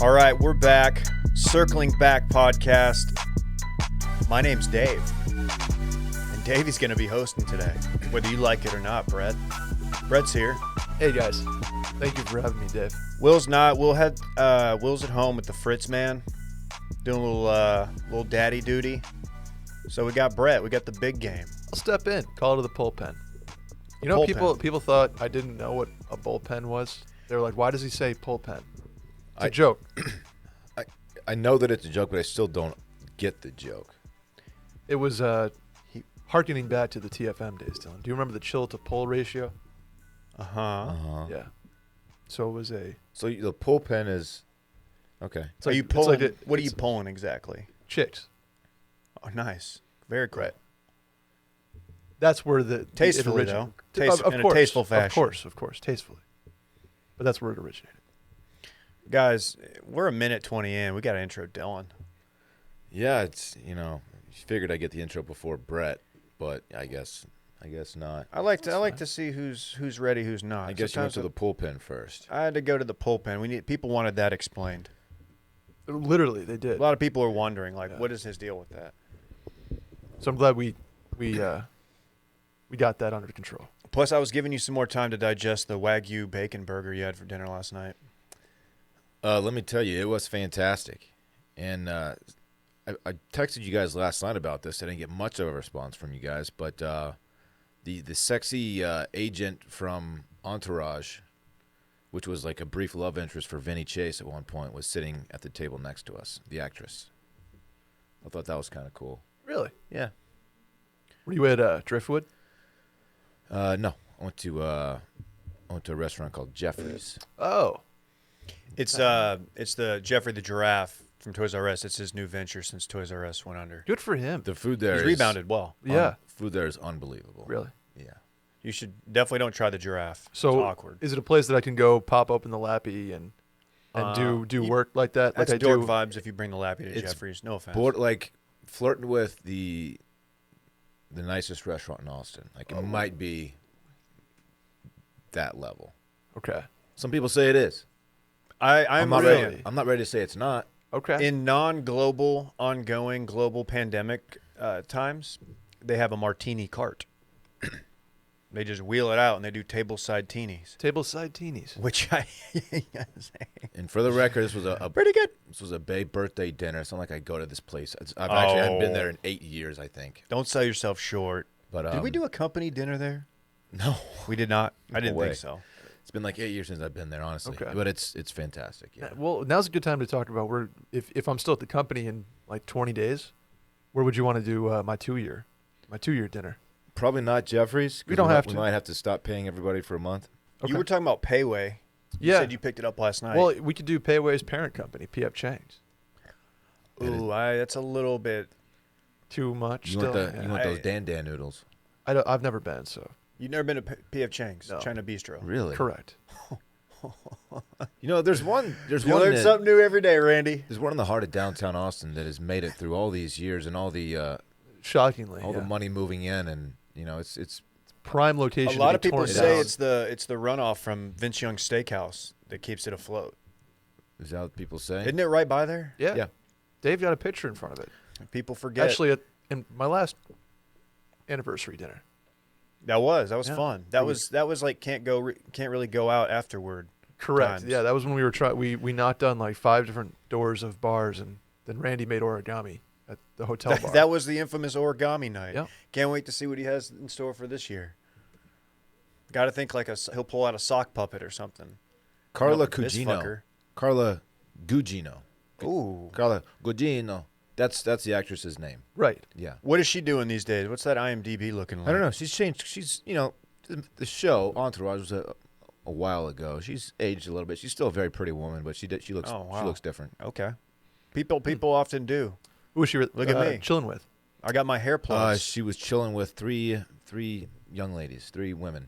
All right, we're back. Circling Back podcast. My name's Dave. And Davey's going to be hosting today, whether you like it or not, Brett. Brett's here. Hey, guys. Thank you for having me, Dave. Will's not. Will's at home with the Fritz man, doing a little daddy duty. So we got Brett. We got the big game. I'll step in. Call it to the bullpen. You know, people thought I didn't know what a bullpen was. They were like, why does he say bullpen? It's a joke. I know that it's a joke, but I still don't get the joke. It was hearkening back to the TFM days, Dillon. Do you remember the chill to pull ratio? Yeah. So it was a... So the bullpen is... Okay. So are you pulling? What are you pulling exactly? Chicks. Oh, nice. Very cool. Right. That's where the... Tastefully, though. In a tasteful fashion. Of course. Tastefully. But that's where it originated. Guys, we're a minute 20 in. We got to intro Dillon. Yeah, it's, figured I'd get the intro before Brett, but I guess not. I like to see who's ready, who's not. I guess you went to the bullpen first. I had to go to the bullpen. People wanted that explained. Literally, they did. A lot of people are wondering, what is his deal with that? So I'm glad we got that under control. Plus, I was giving you some more time to digest the Wagyu bacon burger you had for dinner last night. Let me tell you, it was fantastic. And I texted you guys last night about this. I didn't get much of a response from you guys, but the sexy agent from Entourage, which was like a brief love interest for Vinny Chase at one point, was sitting at the table next to us, the actress. I thought that was kind of cool. Really? Yeah. Were you at Driftwood? No. I went to a restaurant called Jeffrey's. Oh. It's the Jeffrey the Giraffe from Toys R Us. It's his new venture since Toys R Us went under. Good for him. The food there He's rebounded well. Yeah. Food there is unbelievable. Really? Yeah. You should definitely don't try the Giraffe. So it's awkward. Is it a place that I can go pop open the lappy and do work like that? That's like dork vibes if you bring the lappy to Jeffrey's. No offense. Flirting with the nicest restaurant in Austin. It might be that level. Okay. Some people say it is. I'm not really ready. I'm not ready to say it's not. Okay. In non-global, ongoing global pandemic times, they have a martini cart. They just wheel it out and they do tableside teenies. Tableside teenies. Which And for the record, this was a pretty good. This was a Babe birthday dinner. It's not like I go to this place. I haven't been there in 8 years, I think. Don't sell yourself short. But did we do a company dinner there? No, we did not. No I didn't way. think so. It's been like 8 years since I've been there, honestly. Okay. But it's fantastic. Yeah. Well, now's a good time to talk about if I'm still at the company in like 20 days, where would you want to do my 2-year dinner? Probably not Jeffrey's. We don't have to. We might have to stop paying everybody for a month. Okay. You were talking about Payway. You said you picked it up last night. Well, we could do Payway's parent company, P.F. Chang's. Ooh, that's a little bit too much. You want those Dan noodles? I've never been, so. You've never been to P.F. Chang's, No. China Bistro? Really? Correct. There's one. You learn something new every day, Randy. There's one in the heart of downtown Austin that has made it through all these years and all the shockingly the money moving in, and it's prime location. A lot of people say it's the runoff from Vince Young's Steakhouse that keeps it afloat. Is that what people say? Isn't it right by there? Yeah. Dave got a picture in front of it. People forget. Actually, in my last anniversary dinner. That was fun. That was like can't really go out afterward. Correct. Times. Yeah, that was when we were we knocked on like 5 different doors of bars, and then Randy made origami at the hotel bar. That was the infamous origami night. Yeah. Can't wait to see what he has in store for this year. Got to think he'll pull out a sock puppet or something. Carla Gugino. Carla Gugino. Ooh. Carla Gugino. That's the actress's name. Right. Yeah. What is she doing these days? What's that IMDb looking like? I don't know. She's changed. She's, the show Entourage was a while ago. She's aged a little bit. She's still a very pretty woman, but she looks different. Okay. People often do. Who was she Look at me. chilling with? I got my hair plugs. She was chilling with three young ladies, 3 women.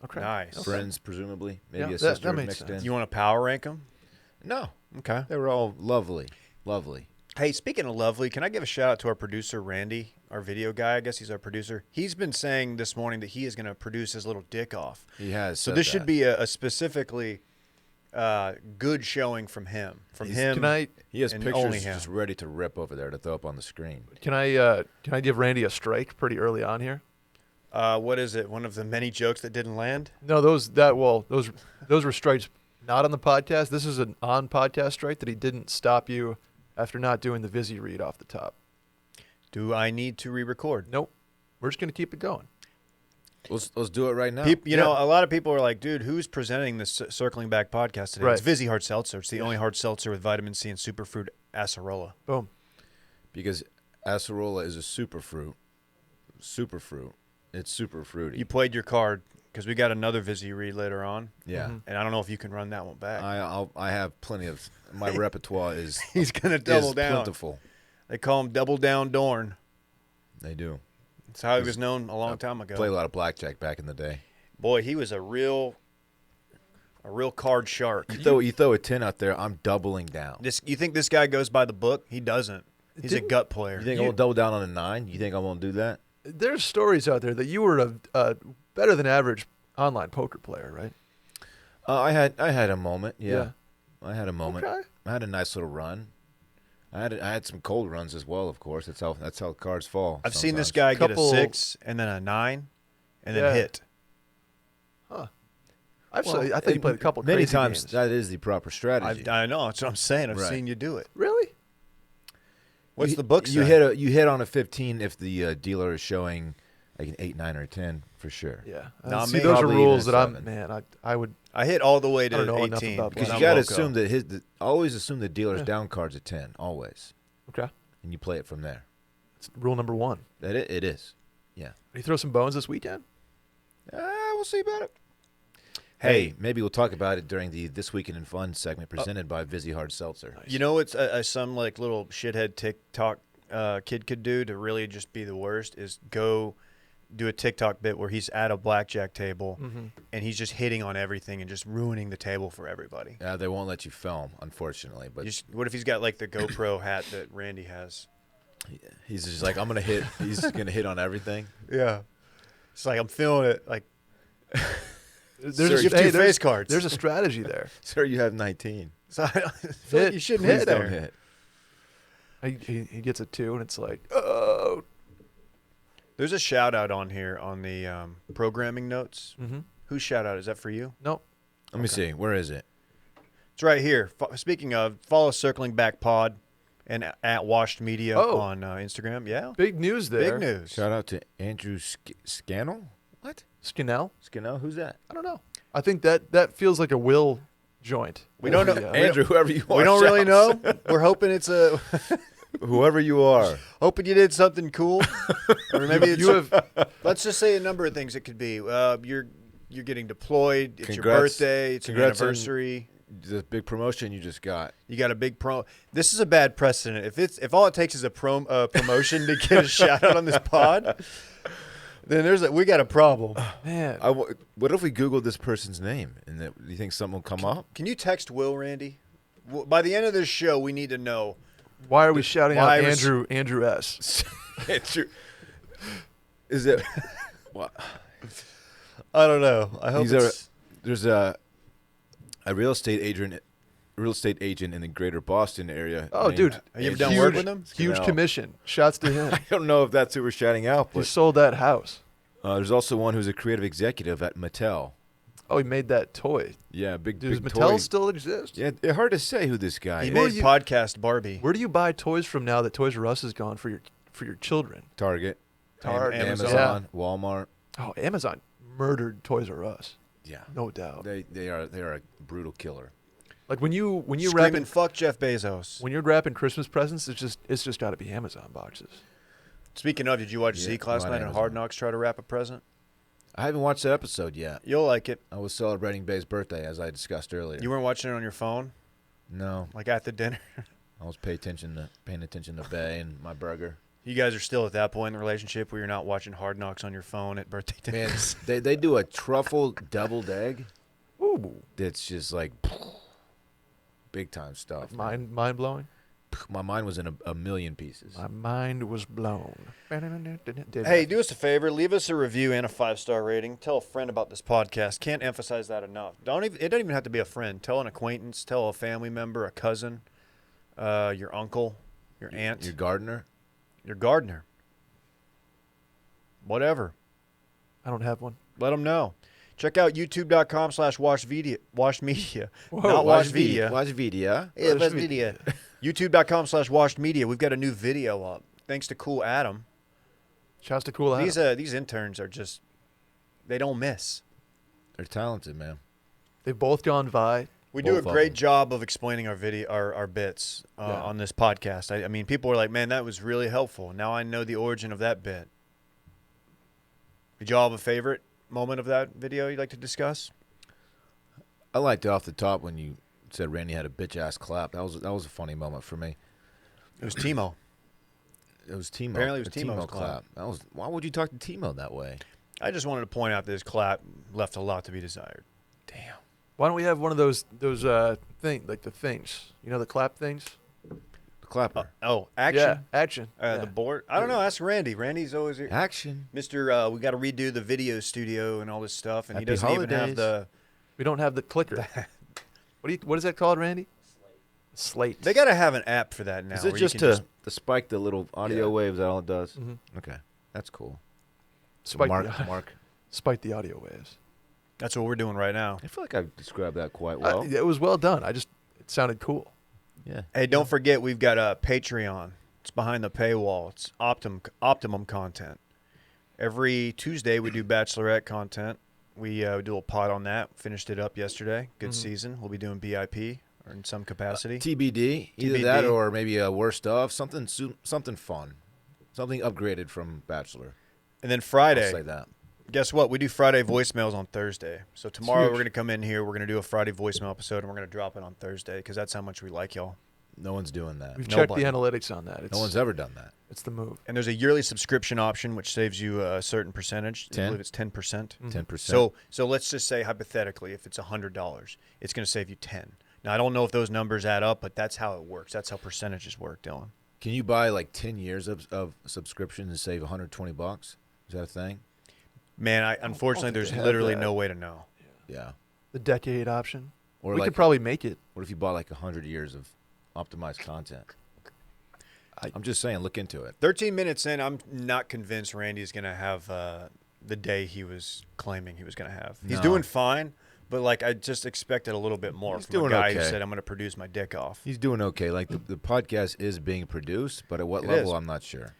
Okay. Nice. Friends, presumably. Maybe Yeah, a sister that makes mixed sense. in. You want to power rank them? No. Okay. They were all lovely. Lovely. Hey, speaking of lovely, can I give a shout out to our producer, Randy, our video guy? I guess he's our producer. He's been saying this morning that he is going to produce his little dick off. He has. So this should be a specifically good showing from him. He has and pictures only him. just ready to rip over there to throw up on the screen. Can I give Randy a strike pretty early on here? What is it? One of the many jokes that didn't land? No, those were strikes not on the podcast. This is an on-podcast strike that he didn't stop you after not doing the Vizzy read off the top. Do I need to re-record? Nope. We're just going to keep it going. Let's do it right now. You know, a lot of people are like, dude, who's presenting this Circling Back podcast today? Right. It's Vizzy Hard Seltzer. It's the only hard seltzer with vitamin C and superfruit acerola. Boom. Because acerola is a superfruit. Superfruit. It's super fruity. You played your card because we got another Vizzy read later on. Yeah. Mm-hmm. And I don't know if you can run that one back. I have plenty of my repertoire is He's going to double down. Plentiful. They call him Double Down Dorn. They do. That's how he was known a long time ago. Played a lot of blackjack back in the day. Boy, he was a real card shark. You throw a 10 out there, I'm doubling down. You think this guy goes by the book? He doesn't. He's a gut player. You think I'm going to double down on a 9? You think I'm going to do that? There's stories out there that you were a better than average online poker player, right? I had a moment. Yeah. Yeah. I had a moment. Okay. I had a nice little run. I had some cold runs as well, of course. That's how cards fall. I've seen this sometimes. guy get a 6 and then a 9 and then hit. Huh. I think you played a couple many crazy times. games. That is the proper strategy. I know. That's what I'm saying. I've Right. seen you do it. Really? What's the book say? You hit on a 15 if the dealer is showing like an 8, 9, or 10 for sure. Yeah. Nah, See, maybe those are probably rules even that a I'm. 7. Man, I would. I hit all the way to I don't know enough 18. about Because black. you got to loco. assume that always assume the dealer's down cards at 10 always, Okay. and you play it from there. It's rule number 1. It is. Yeah. Did you throw some bones this weekend? We'll see about it. Hey, maybe we'll talk about it during the This Weekend in Fun segment presented by Vizzy Hard Seltzer. Nice. You know what some like little shithead TikTok kid could do to really just be the worst is go do a TikTok bit where he's at a blackjack table and he's just hitting on everything and just ruining the table for everybody. They won't let you film, unfortunately. But What if he's got like the GoPro hat that Randy has? he's just like, I'm gonna hit. He's gonna hit on everything. Yeah. It's like I'm feeling it. Like There's you have two face cards. There's a strategy there. Sir, you have 19. So I feel like you shouldn't Please hit don't there. hit. He gets a 2, and it's like, oh. There's a shout out on here on the programming notes. Mm-hmm. Whose shout out? Is that for you? Nope. Let me see. Where is it? It's right here. Speaking of, follow Circling Back Pod and at Washed Media on Instagram. Yeah. Big news there. Big news. Shout out to Andrew Scannell. What? Skinnell? Scannell? Who's that? I don't know. I think that feels like a Will joint. We don't know. Andrew, whoever you are. We don't really know. We're hoping it's a. Whoever you are. Hoping you did something cool, or maybe it's let's just say a number of things it could be. You're getting deployed. It's your birthday. It's your anniversary. The big promotion you just got. You got a big This is a bad precedent. If all it takes is a promotion to get a shout out on this pod, then we got a problem. Man. What if we Google this person's name and do you think something will come up? Can you text Will, Randy? By the end of this show, we need to know. Why are we shouting out Andrew S? Andrew. Is it? What? I don't know. I hope there's a real estate agent in the greater Boston area. Oh, dude. Have you ever done work with him? Huge commission. Shouts to him. I don't know if that's who we're shouting out, He but sold that house. there's also one who's a creative executive at Mattel. Oh, he made that toy. Yeah, big Does big Mattel toy. still exist? Yeah, it's hard to say who this guy He is. made podcast Barbie. Where do you buy toys from now that Toys R Us is gone for your children? Target, Amazon. Walmart. Oh, Amazon murdered Toys R Us. Yeah, No doubt. they are a brutal killer. Like when you Screaming, wrapping fuck Jeff Bezos. when you're wrapping Christmas presents, it's just got to be Amazon boxes. Speaking of, did you watch Yeah, Zeke last right, night and Amazon. Hard Knocks try to wrap a present? I haven't watched that episode yet. You'll like it. I was celebrating Bay's birthday, as I discussed earlier. You weren't watching it on your phone, No, like at the dinner. I was paying attention to Bay and my burger. You guys are still at that point in the relationship where you're not watching Hard Knocks on your phone at birthday Man, dinners. they do a truffle deviled egg. Ooh, That's just like big time stuff. mind blowing. my mind was in a million pieces. My mind was blown. Hey, do us a favor. Leave us a review and a 5-star rating. Tell a friend about this podcast. Can't emphasize that enough. It don't even have to be a friend. Tell an acquaintance. Tell a family member, a cousin, your uncle, your aunt. Your gardener? Your gardener. Whatever. I don't have one. Let them know. Check out youtube.com/washmedia. Whoa, Not washmedia. Washmedia. Yeah, washmedia. youtube.com/washmedia. We've got a new video up. Thanks to Cool Adam. Shouts to Cool Adam. These interns are just, they don't miss. They're talented, man. They've both gone by. We do a Both of great them. job of explaining our bits Yeah. on this podcast. I mean, people were like, man, that was really helpful. Now I know the origin of that bit. Did y'all have a favorite moment of that video you'd like to discuss? I liked it off the top when you said Randy had a bitch-ass clap. That was a funny moment for me. It was Timo. It was Timo. Apparently it was A Timo's clap. Why would you talk to Timo that way? I just wanted to point out that his clap left a lot to be desired. Damn. Why don't we have one of those like the things? You know, the clap things? The clapper. Action. Yeah, action. The board. I don't know. Ask Randy. Randy's always here. Action. Mr. We got to redo the video studio and all this stuff, and he Happy doesn't even have holidays. the. We don't have the clicker. What is that called, Randy? Slate. They got to have an app for that now. Is it where you just can to spike the little audio Yeah. waves? That all it does? Mhm. Okay, that's cool. Spike Mark. Spike the audio waves. That's what we're doing right now. I feel like I described that quite well. It was well done. It sounded cool. Yeah. Hey, don't forget we've got a Patreon. It's behind the paywall. It's optimum content. Every Tuesday we do Bachelorette content. We do a pod on that. Finished it up yesterday. Good season. We'll be doing BIP or in some capacity. TBD. Either TBD. that or maybe a worst of something fun, something upgraded from Bachelor. And then I'll Friday, say that. guess what? We do Friday voicemails on Thursday. So tomorrow huge. we're going to come in here. We're going to do a Friday voicemail episode, and we're going to drop it on Thursday because that's how much we like y'all. No one's doing that. We've checked Nobody. the analytics on that. No one's ever done that. It's the move. And there's a yearly subscription option which saves you a certain percentage. I 10? believe it's 10%. 10%. So let's just say hypothetically, if it's $100, it's going to save you 10. Now I don't know if those numbers add up, but that's how it works. That's how percentages work, Dillon. Can you buy like 10 years of subscription and save $120? Is that a thing? Man, unfortunately, think there's they have literally that. no way to know. Yeah. The decade option. Or We like, could probably make it. what if you bought like 100 years of optimized content? I'm just saying, look into it. 13 minutes in, I'm not convinced Randy's going to have the day he was claiming he was going to have. He's No. doing fine, but like I just expected a little bit more He's from a doing guy who okay. said I'm going to produce my dick off. He's doing okay. Like the podcast is being produced, but at what It level, is. I'm not sure.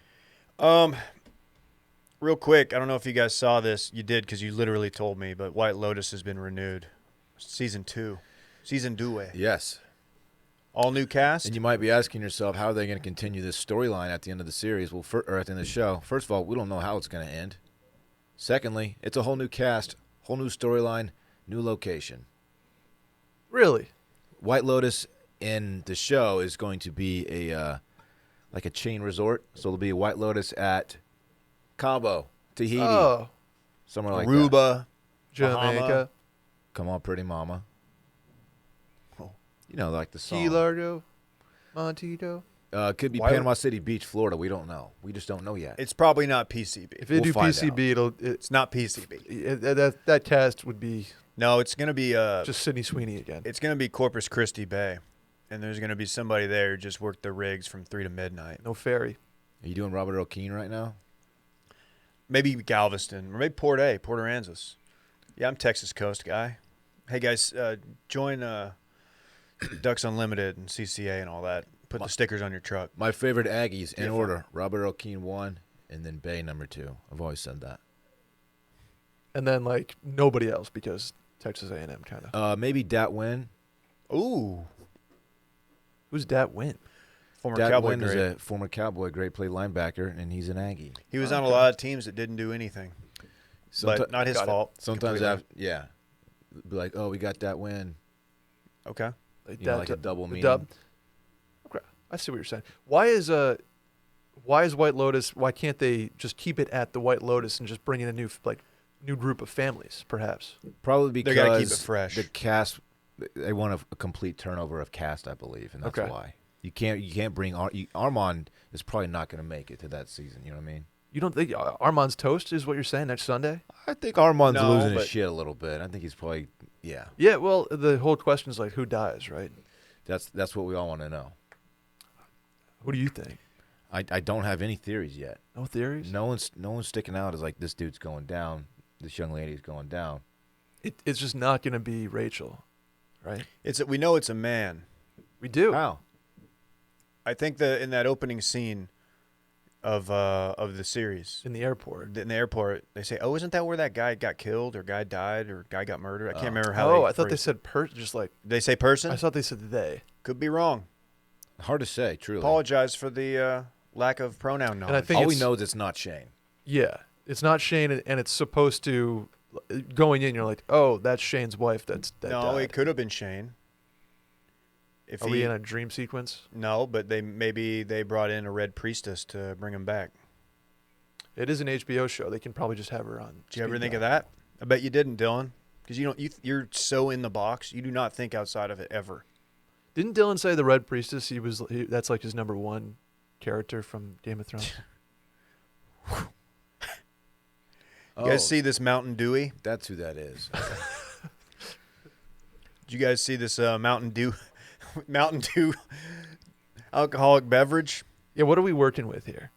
Real quick, I don't know if you guys saw this. You did because you literally told me, but White Lotus has been renewed. Season 2. Season 2. Yes. All new cast. And you might be asking yourself, how are they going to continue this storyline at the end of the series? Well, or at the end of the show. First of all, we don't know how it's going to end. Secondly, it's a whole new cast, whole new storyline, new location. Really? White Lotus in the show is going to be like a chain resort. So there'll be a White Lotus at Cabo, Tahiti, Oh, somewhere like that. Aruba. Jamaica. Bahama. Come on, pretty mama. Oh. You know, like the song. Key Largo. Montito. Could be Why- Panama City Beach, Florida. We don't know. We just don't know yet. It's probably not PCB. If they We'll do find PCB, It's not PCB. that cast would be No, it's going to be just Sydney Sweeney again. it's going to be Corpus Christi Bay. And there's going to be somebody there who just worked the rigs from 3 to midnight. No ferry. Are you doing Robert Earl Keen right now? Maybe Galveston or maybe Port Aransas. Yeah, I'm Texas Coast guy. Hey guys, join Ducks Unlimited and CCA and all that. Put the stickers on your truck. My favorite Aggies in Different. order: Robert Earl Keen 1, and then Bay number 2. I've always said that. And then like nobody else because Texas A&M kind of. Maybe Dat Win. Ooh, Who's that win? former Dat Cowboy Win is great. a former Cowboy, great play linebacker, and he's an Aggie. He was on a lot of teams that didn't do anything, but not his Got it. fault. Sometimes, completely. yeah, be like, oh, we got that win. Okay. Like, You know, like a double the meaning. dub. Okay, I see what you're saying. Why is White Lotus? Why can't they just keep it at the White Lotus and just bring in a new group of families, perhaps? Probably because They gotta keep it fresh. the cast, they want a complete turnover of cast, I believe, and that's Okay. why. You can't bring Armand is probably not going to make it to that season. You know what I mean? You don't think Armand's toast is what you're saying next Sunday? I think Armand's No, losing his but- shit a little bit. I think he's probably Yeah, well, the whole question is like who dies, right? That's what we all want to know. Who do you think? I don't have any theories yet. No theories? No one's sticking out as like this dude's going down, this young lady's going down. It's just not going to be Rachel, right? We know it's a man. We do. How? I think that in that opening scene of the series In the airport. in the airport, they say, "Oh, isn't that where that guy got killed or guy died or guy got murdered?" I can't remember how. Oh, I thought they said just like they say person. I thought they said they. Could be wrong. Hard to say, truly. Apologize for the lack of pronoun knowledge. And I think all we it's- know is it's not Shane. Yeah, it's not Shane, and it's supposed to. Going in, you're like, oh, that's Shane's wife. That no, died. it could have been Shane. If Are we in a dream sequence? No, but maybe they brought in a red priestess to bring him back. It is an HBO show. They can probably just have her on. Did you ever speed think of dial. that? I bet you didn't, Dylan, because you're so in the box. You do not think outside of it ever. Didn't Dillon say the Red Priestess? That's like his number one character from Game of Thrones. You guys see this Mountain Dewy? That's who that is. Did you guys see this Mountain Dew alcoholic beverage? Yeah, what are we working with here?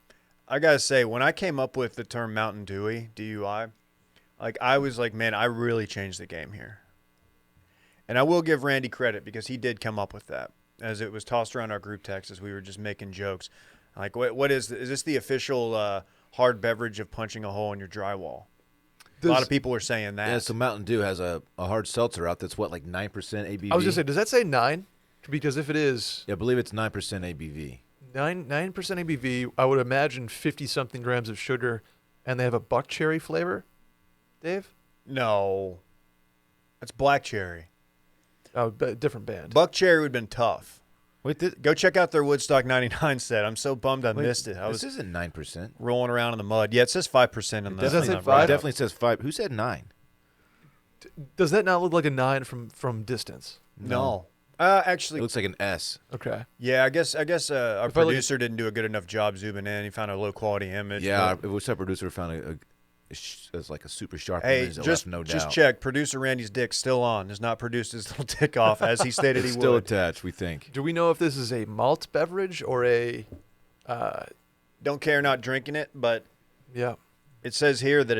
I gotta say, when I came up with the term Mountain Dewy, DUI, like I was like, man, I really changed the game here. And I will give Randy credit because he did come up with that, as it was tossed around our group text as we were just making jokes. Like, what is this the official hard beverage of punching a hole in your drywall? A lot of people are saying that. Yeah, so Mountain Dew has a hard seltzer out that's what, like 9% ABV? I was gonna say, does that say 9? Because if it is Yeah, I believe it's 9% ABV. 9% ABV, I would imagine 50-something grams of sugar, and they have a buck cherry flavor. Dave? No, that's black cherry. Oh, different band. Buck cherry would have been tough. Wait, Go check out their Woodstock 99 set. I'm so bummed I missed it. I this was isn't 9%. rolling around in the mud. Yeah, it says 5% on the Does that say on the 5? It write-up. definitely says 5. Who said 9? Does that not look like a 9 from distance? No. It Actually, looks like an S. Okay. yeah, I guess our If I look producer didn't do a good enough job zooming in. He found a low quality image. Yeah, but- what's our producer found it's like a super sharp Hey, image that just left no just doubt. check. Producer Randy's dick still on. Has not produced his little dick off as he stated It's he still would. attached, we think. Do we know if this is a malt beverage or a? Don't care not drinking it, but Yeah. it says here that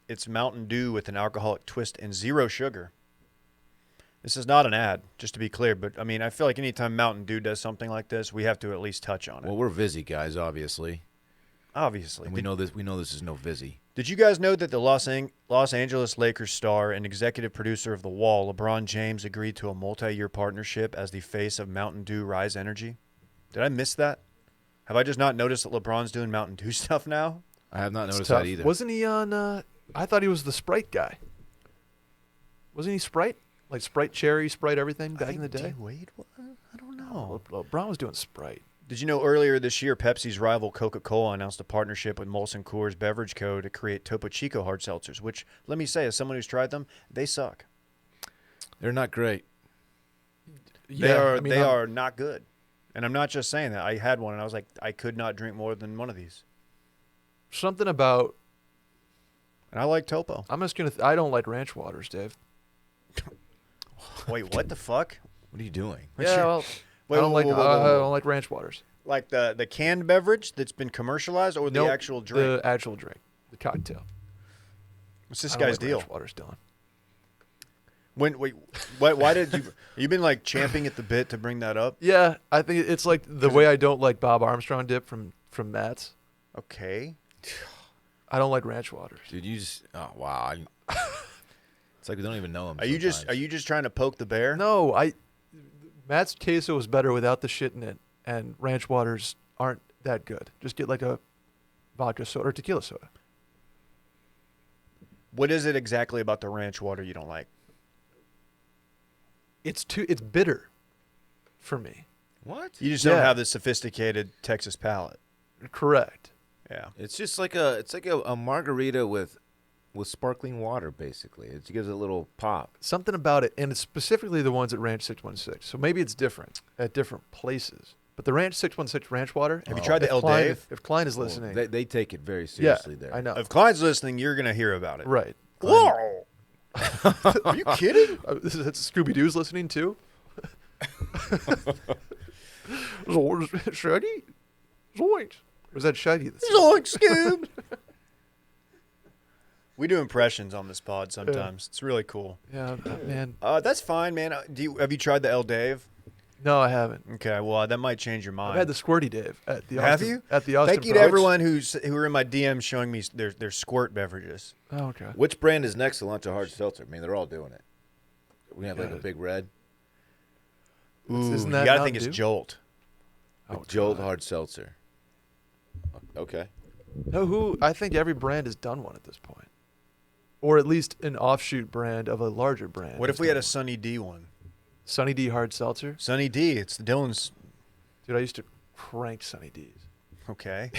it's Mountain Dew with an alcoholic twist and 0 sugar. This is not an ad, just to be clear. But I mean, I feel like anytime Mountain Dew does something like this, we have to at least touch on it. Well, we're Vizzy guys, obviously. Obviously, And we know this is no Vizzy. Did you guys know that the Los Angeles Lakers star and executive producer of The Wall, LeBron James, agreed to a multi-year partnership as the face of Mountain Dew Rise Energy? Did I miss that? Have I just not noticed that LeBron's doing Mountain Dew stuff now? I have not It's noticed tough. that either. Wasn't he on? I thought he was the Sprite guy. Wasn't he Sprite? Like Sprite Cherry, Sprite everything back in the day? Wade? I don't know. LeBron was doing Sprite. Did you know earlier this year, Pepsi's rival Coca-Cola announced a partnership with Molson Coors Beverage Co. to create Topo Chico hard seltzers, which, let me say, as someone who's tried them, they suck. They're not great. They Yeah, are I mean, they I'm- are not good. And I'm not just saying that. I had one, and I was like, I could not drink more than one of these. Something about. And I like Topo. I'm just gonna. I don't like ranch waters, Dave. Wait, what the fuck? What are you doing? What's Yeah, your- well, Wait, I don't like. whoa, whoa, I whoa. don't like ranch waters. Like the canned beverage that's been commercialized, or the Nope, actual drink? The actual drink, the cocktail. What's this I don't guy's like deal? Ranch waters, Dylan. Why did you been like champing at the bit to bring that up? Yeah, I think it's like the way I don't like Bob Armstrong dip from Matt's. Okay. I don't like ranch waters. Dude, you just wow. It's like we don't even know him. Are you just trying to poke the bear? No, Matt's queso is better without the shit in it, and ranch waters aren't that good. Just get like a vodka soda or tequila soda. What is it exactly about the ranch water you don't like? It's bitter for me. What? You just don't Yeah. have the sophisticated Texas palate. Correct. Yeah. It's just like a margarita with with sparkling water, basically. It gives it a little pop. Something about it, and it's specifically the ones at Ranch 616. So maybe it's different at different places. But the Ranch 616 ranch water. Have you tried the if El Klein, Dave? If Klein is listening, They take it very seriously there. I know. If Klein's listening, you're gonna hear about it. Right. Whoa! Are you kidding? This is Scooby Doo's listening too. Shaggy, Zoinks. Or is that Shaggy? Zoink, Scoob. We do impressions on this pod sometimes. It's really cool. Yeah, man. That's fine, man. Have you tried the El Dave? No, I haven't. Okay, well that might change your mind. I've had the Squirty Dave at the Austin. Have you? At the Austin. Thank you to everyone who were in my DMs showing me their squirt beverages. Oh, okay. Which brand is next to launch a hard seltzer? I mean, they're all doing it. We have like a Big Red. Ooh, Isn't you that gotta Mountain think it's Dew? Jolt. Oh, Jolt God. hard seltzer. Okay. No, I think every brand has done one at this point, or at least an offshoot brand of a larger brand. What has if we had done a Sunny D one? one. Sunny D hard seltzer? Sunny D, it's Dillon's. Dude, I used to crank Sunny D's. Okay.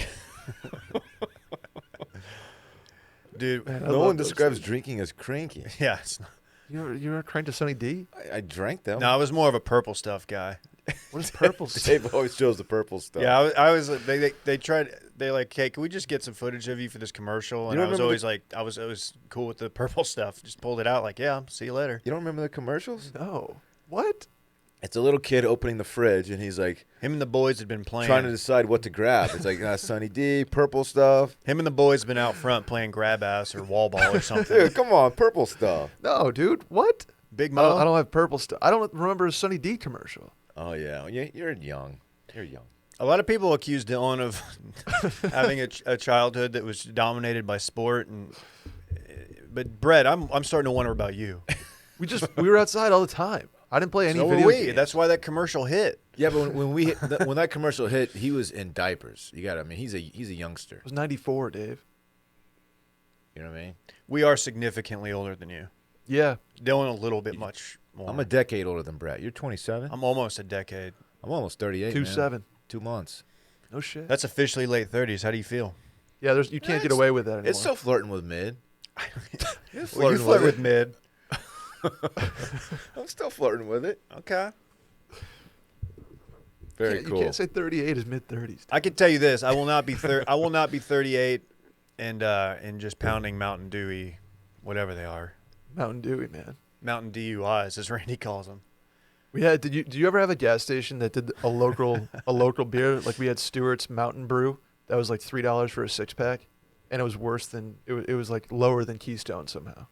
Dude, Man, I No love one those describes things. drinking as cranky. yeah. It's not, You ever cranked a Sunny D? I drank them. no, I was more of a purple stuff guy. What is purple stuff? Dave always chose the purple stuff. Yeah, I was. They tried. They like, hey, can we just get some footage of you for this commercial? And You I was remember always like, I was cool with the purple stuff. Just pulled it out. Like, yeah, see you later. You don't remember the commercials? No. What? It's a little kid opening the fridge, and he's like Him and the boys had been playing. trying to decide what to grab. It's like Sunny D, purple stuff. Him and the boys been out front playing grab ass or wall ball or something. Dude, come on, purple stuff. No, dude. What? Big I Mo. don't have purple stuff. I don't remember a Sunny D commercial. Oh yeah, you're young. You're young. A lot of people accuse Dillon of having a childhood that was dominated by sport, but Brett, I'm starting to wonder about you. We were outside all the time. I didn't play any So were video we. games. That's why that commercial hit. Yeah, but when that commercial hit, he was in diapers. I mean, he's a youngster. It was 94, Dave. You know what I mean? We are significantly older than you. Yeah. Dillon a little bit much more. I'm a decade older than Brett. You're 27. I'm almost a decade. I'm almost 38. 2-7. Man. 2 months. No shit. That's officially late 30s. How do you feel? Yeah, you can't get away with that anymore. It's still flirting with mid. Well, you flirt with mid. I'm still flirting with it. Okay. Very You cool. can't say 38 is mid-30s. I can tell you this: I will not be I will not be 38 and just pounding Mountain Dewy, whatever they are, Mountain Dewy, man. Mountain DUIs, as Randy calls them. We had. Did you ever have a gas station that did a local beer? Like we had Stewart's Mountain Brew that was like $3 for a 6-pack, and it was worse than it was like lower than Keystone somehow.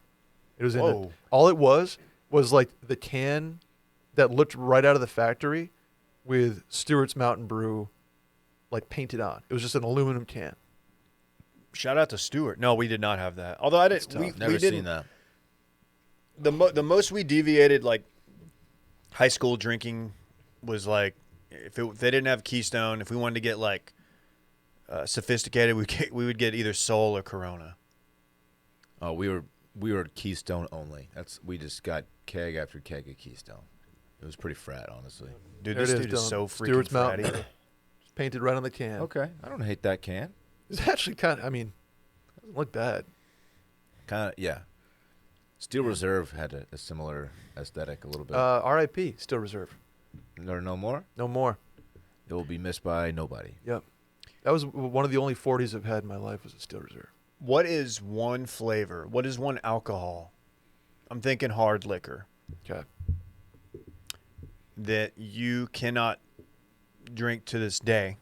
It was Whoa. all it was like the can that looked right out of the factory with Stewart's Mountain Brew like painted on. It was just an aluminum can. Shout out to Stewart. No, we did not have that. Although I didn't. We Never didn't. seen that. The most we deviated like high school drinking was like if they didn't have Keystone, if we wanted to get like sophisticated, we would get either Sol or Corona. Oh, we were Keystone only. We just got keg after keg of Keystone. It was pretty frat, honestly. Dude, There this it is, dude is Dylan. so freaking Stewart's Mountain fratty. Brew. Just painted right on the can. Okay, I don't hate that can. It's actually kind of. I mean, doesn't look bad. Kind of, yeah. Steel Reserve had a similar aesthetic a little bit. R.I.P. Still Reserve. There are no more. No more. It will be missed by nobody. Yep. That was one of the only 40s I've had in my life was a Still Reserve. What is one flavor? What is one alcohol? I'm thinking hard liquor Okay. that you cannot drink to this day,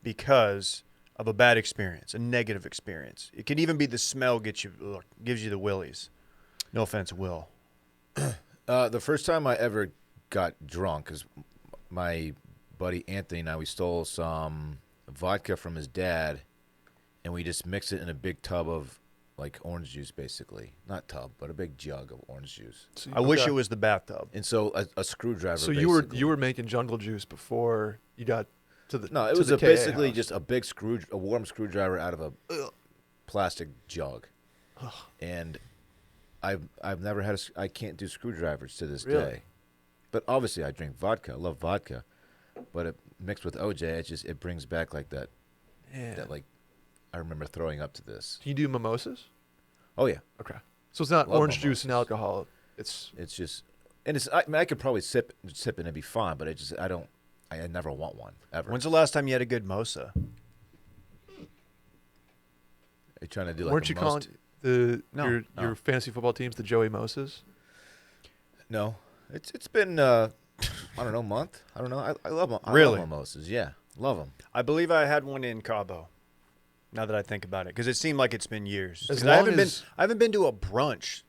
because of a bad experience, a negative experience. It could even be the smell gives you the willies. No offense, Will. The first time I ever got drunk is my buddy Anthony and I. We stole some vodka from his dad, and we just mixed it in a big tub of like orange juice, basically. Not tub, but a big jug of orange juice. So, I wish okay. it was the bathtub. And so a screwdriver. So basically. you were making jungle juice before you got to the No, it to was the KA basically house. just a big a warm screwdriver out of a plastic jug. And I've never had I can't do screwdrivers to this Really? day. But obviously I drink vodka. I love vodka. But it mixed with OJ, it brings back like that Man. that like I remember throwing up to this. Can you do mimosas? Oh yeah, Okay. So it's not Love orange juice and mimosas. alcohol. It's just, and it's. I mean, I could probably sip it and be fine, but I don't. I never want one ever. When's the last time you had a good mosa? Are you trying to do like weren't a you most? calling No. your fantasy football teams the Joey Moses? No, it's been I don't know, month. I don't know. I love them. Really? I love mimosas. Yeah, love them. I believe I had one in Cabo. Now that I think about it, because it seemed like it's been years. As 'Cause long as I haven't been to a brunch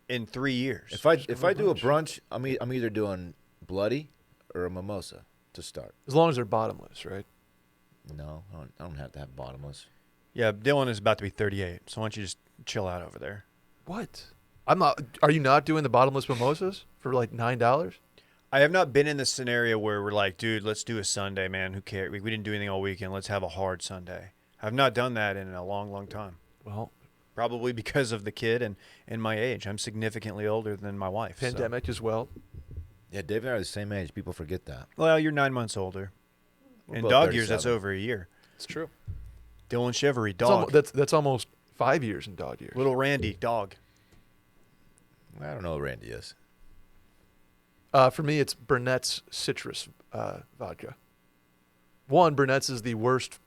in 3 years. If I do a brunch, I'm either doing bloody or a mimosa to start. as long as they're bottomless, right? No, I don't have to have bottomless. Yeah, Dillon is about to be 38, so why don't you just chill out over there? What? I'm not. Are you not doing the bottomless mimosas for like $9? I have not been in this scenario where we're like, dude, let's do a Sunday, man. Who cares? We didn't do anything all weekend. Let's have a hard Sunday. I've not done that in a long, long time. Well, Probably because of the kid and my age. I'm significantly older than my wife. so- pandemic as well. Yeah, Dave and I are the same age. People forget that. Well, you're 9 months older. We're In both dog years, that's 37. over a year. It's true. Dylan Shivery, It's almo- dog. that's almost 5 years in dog years. Little Randy, dog. I don't know what Randy is. For me, it's Burnett's citrus vodka. Burnett's is the worst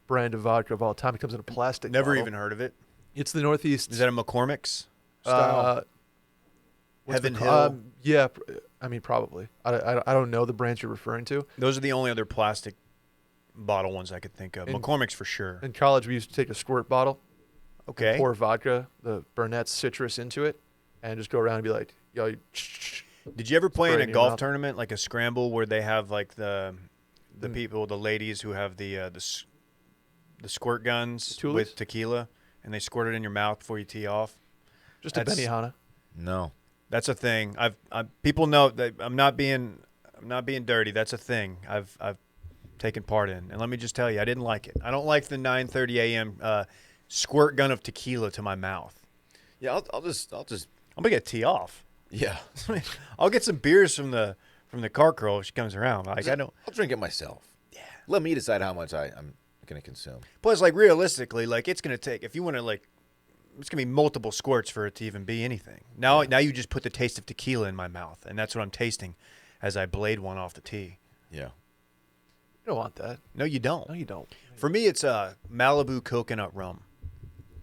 brand of vodka of all time. It comes in a plastic Never bottle. even heard of it. It's the Northeast. Is that a McCormick's style? What's Heaven the- Hill? Yeah, I mean, probably. I don't know the brands you're referring to. Those are the only other plastic bottle ones I could think of. In- McCormick's for sure. In college, we used to take a squirt bottle, Okay. pour vodka, the Burnett's citrus into it, and just go around and be like, yo, Did you ever play in Spray a in your golf mouth. tournament, like a scramble, where they have like the Mm. people, the ladies who have the squirt guns Tulies? with tequila, and they squirt it in your mouth before you tee off? just a That's- Benihana. No. That's a thing. People know that I'm not being dirty. That's a thing. I've taken part in, and let me just tell you, I didn't like it. I don't like the 9:30 a.m. Squirt gun of tequila to my mouth. Yeah, I'll just. I'm gonna get tee off. Yeah. I'll get some beers from the car girl if she comes around. Like I don't. I'll drink it myself. Yeah. Let me decide how much I'm gonna consume. Plus, like realistically, like it's gonna take if you want to like. It's gonna be multiple squirts for it to even be anything. Now you just put the taste of tequila in my mouth, and that's what I'm tasting as I blade one off the tee. Yeah. You don't want that. No, you don't. No, you don't. For me, it's Malibu coconut rum.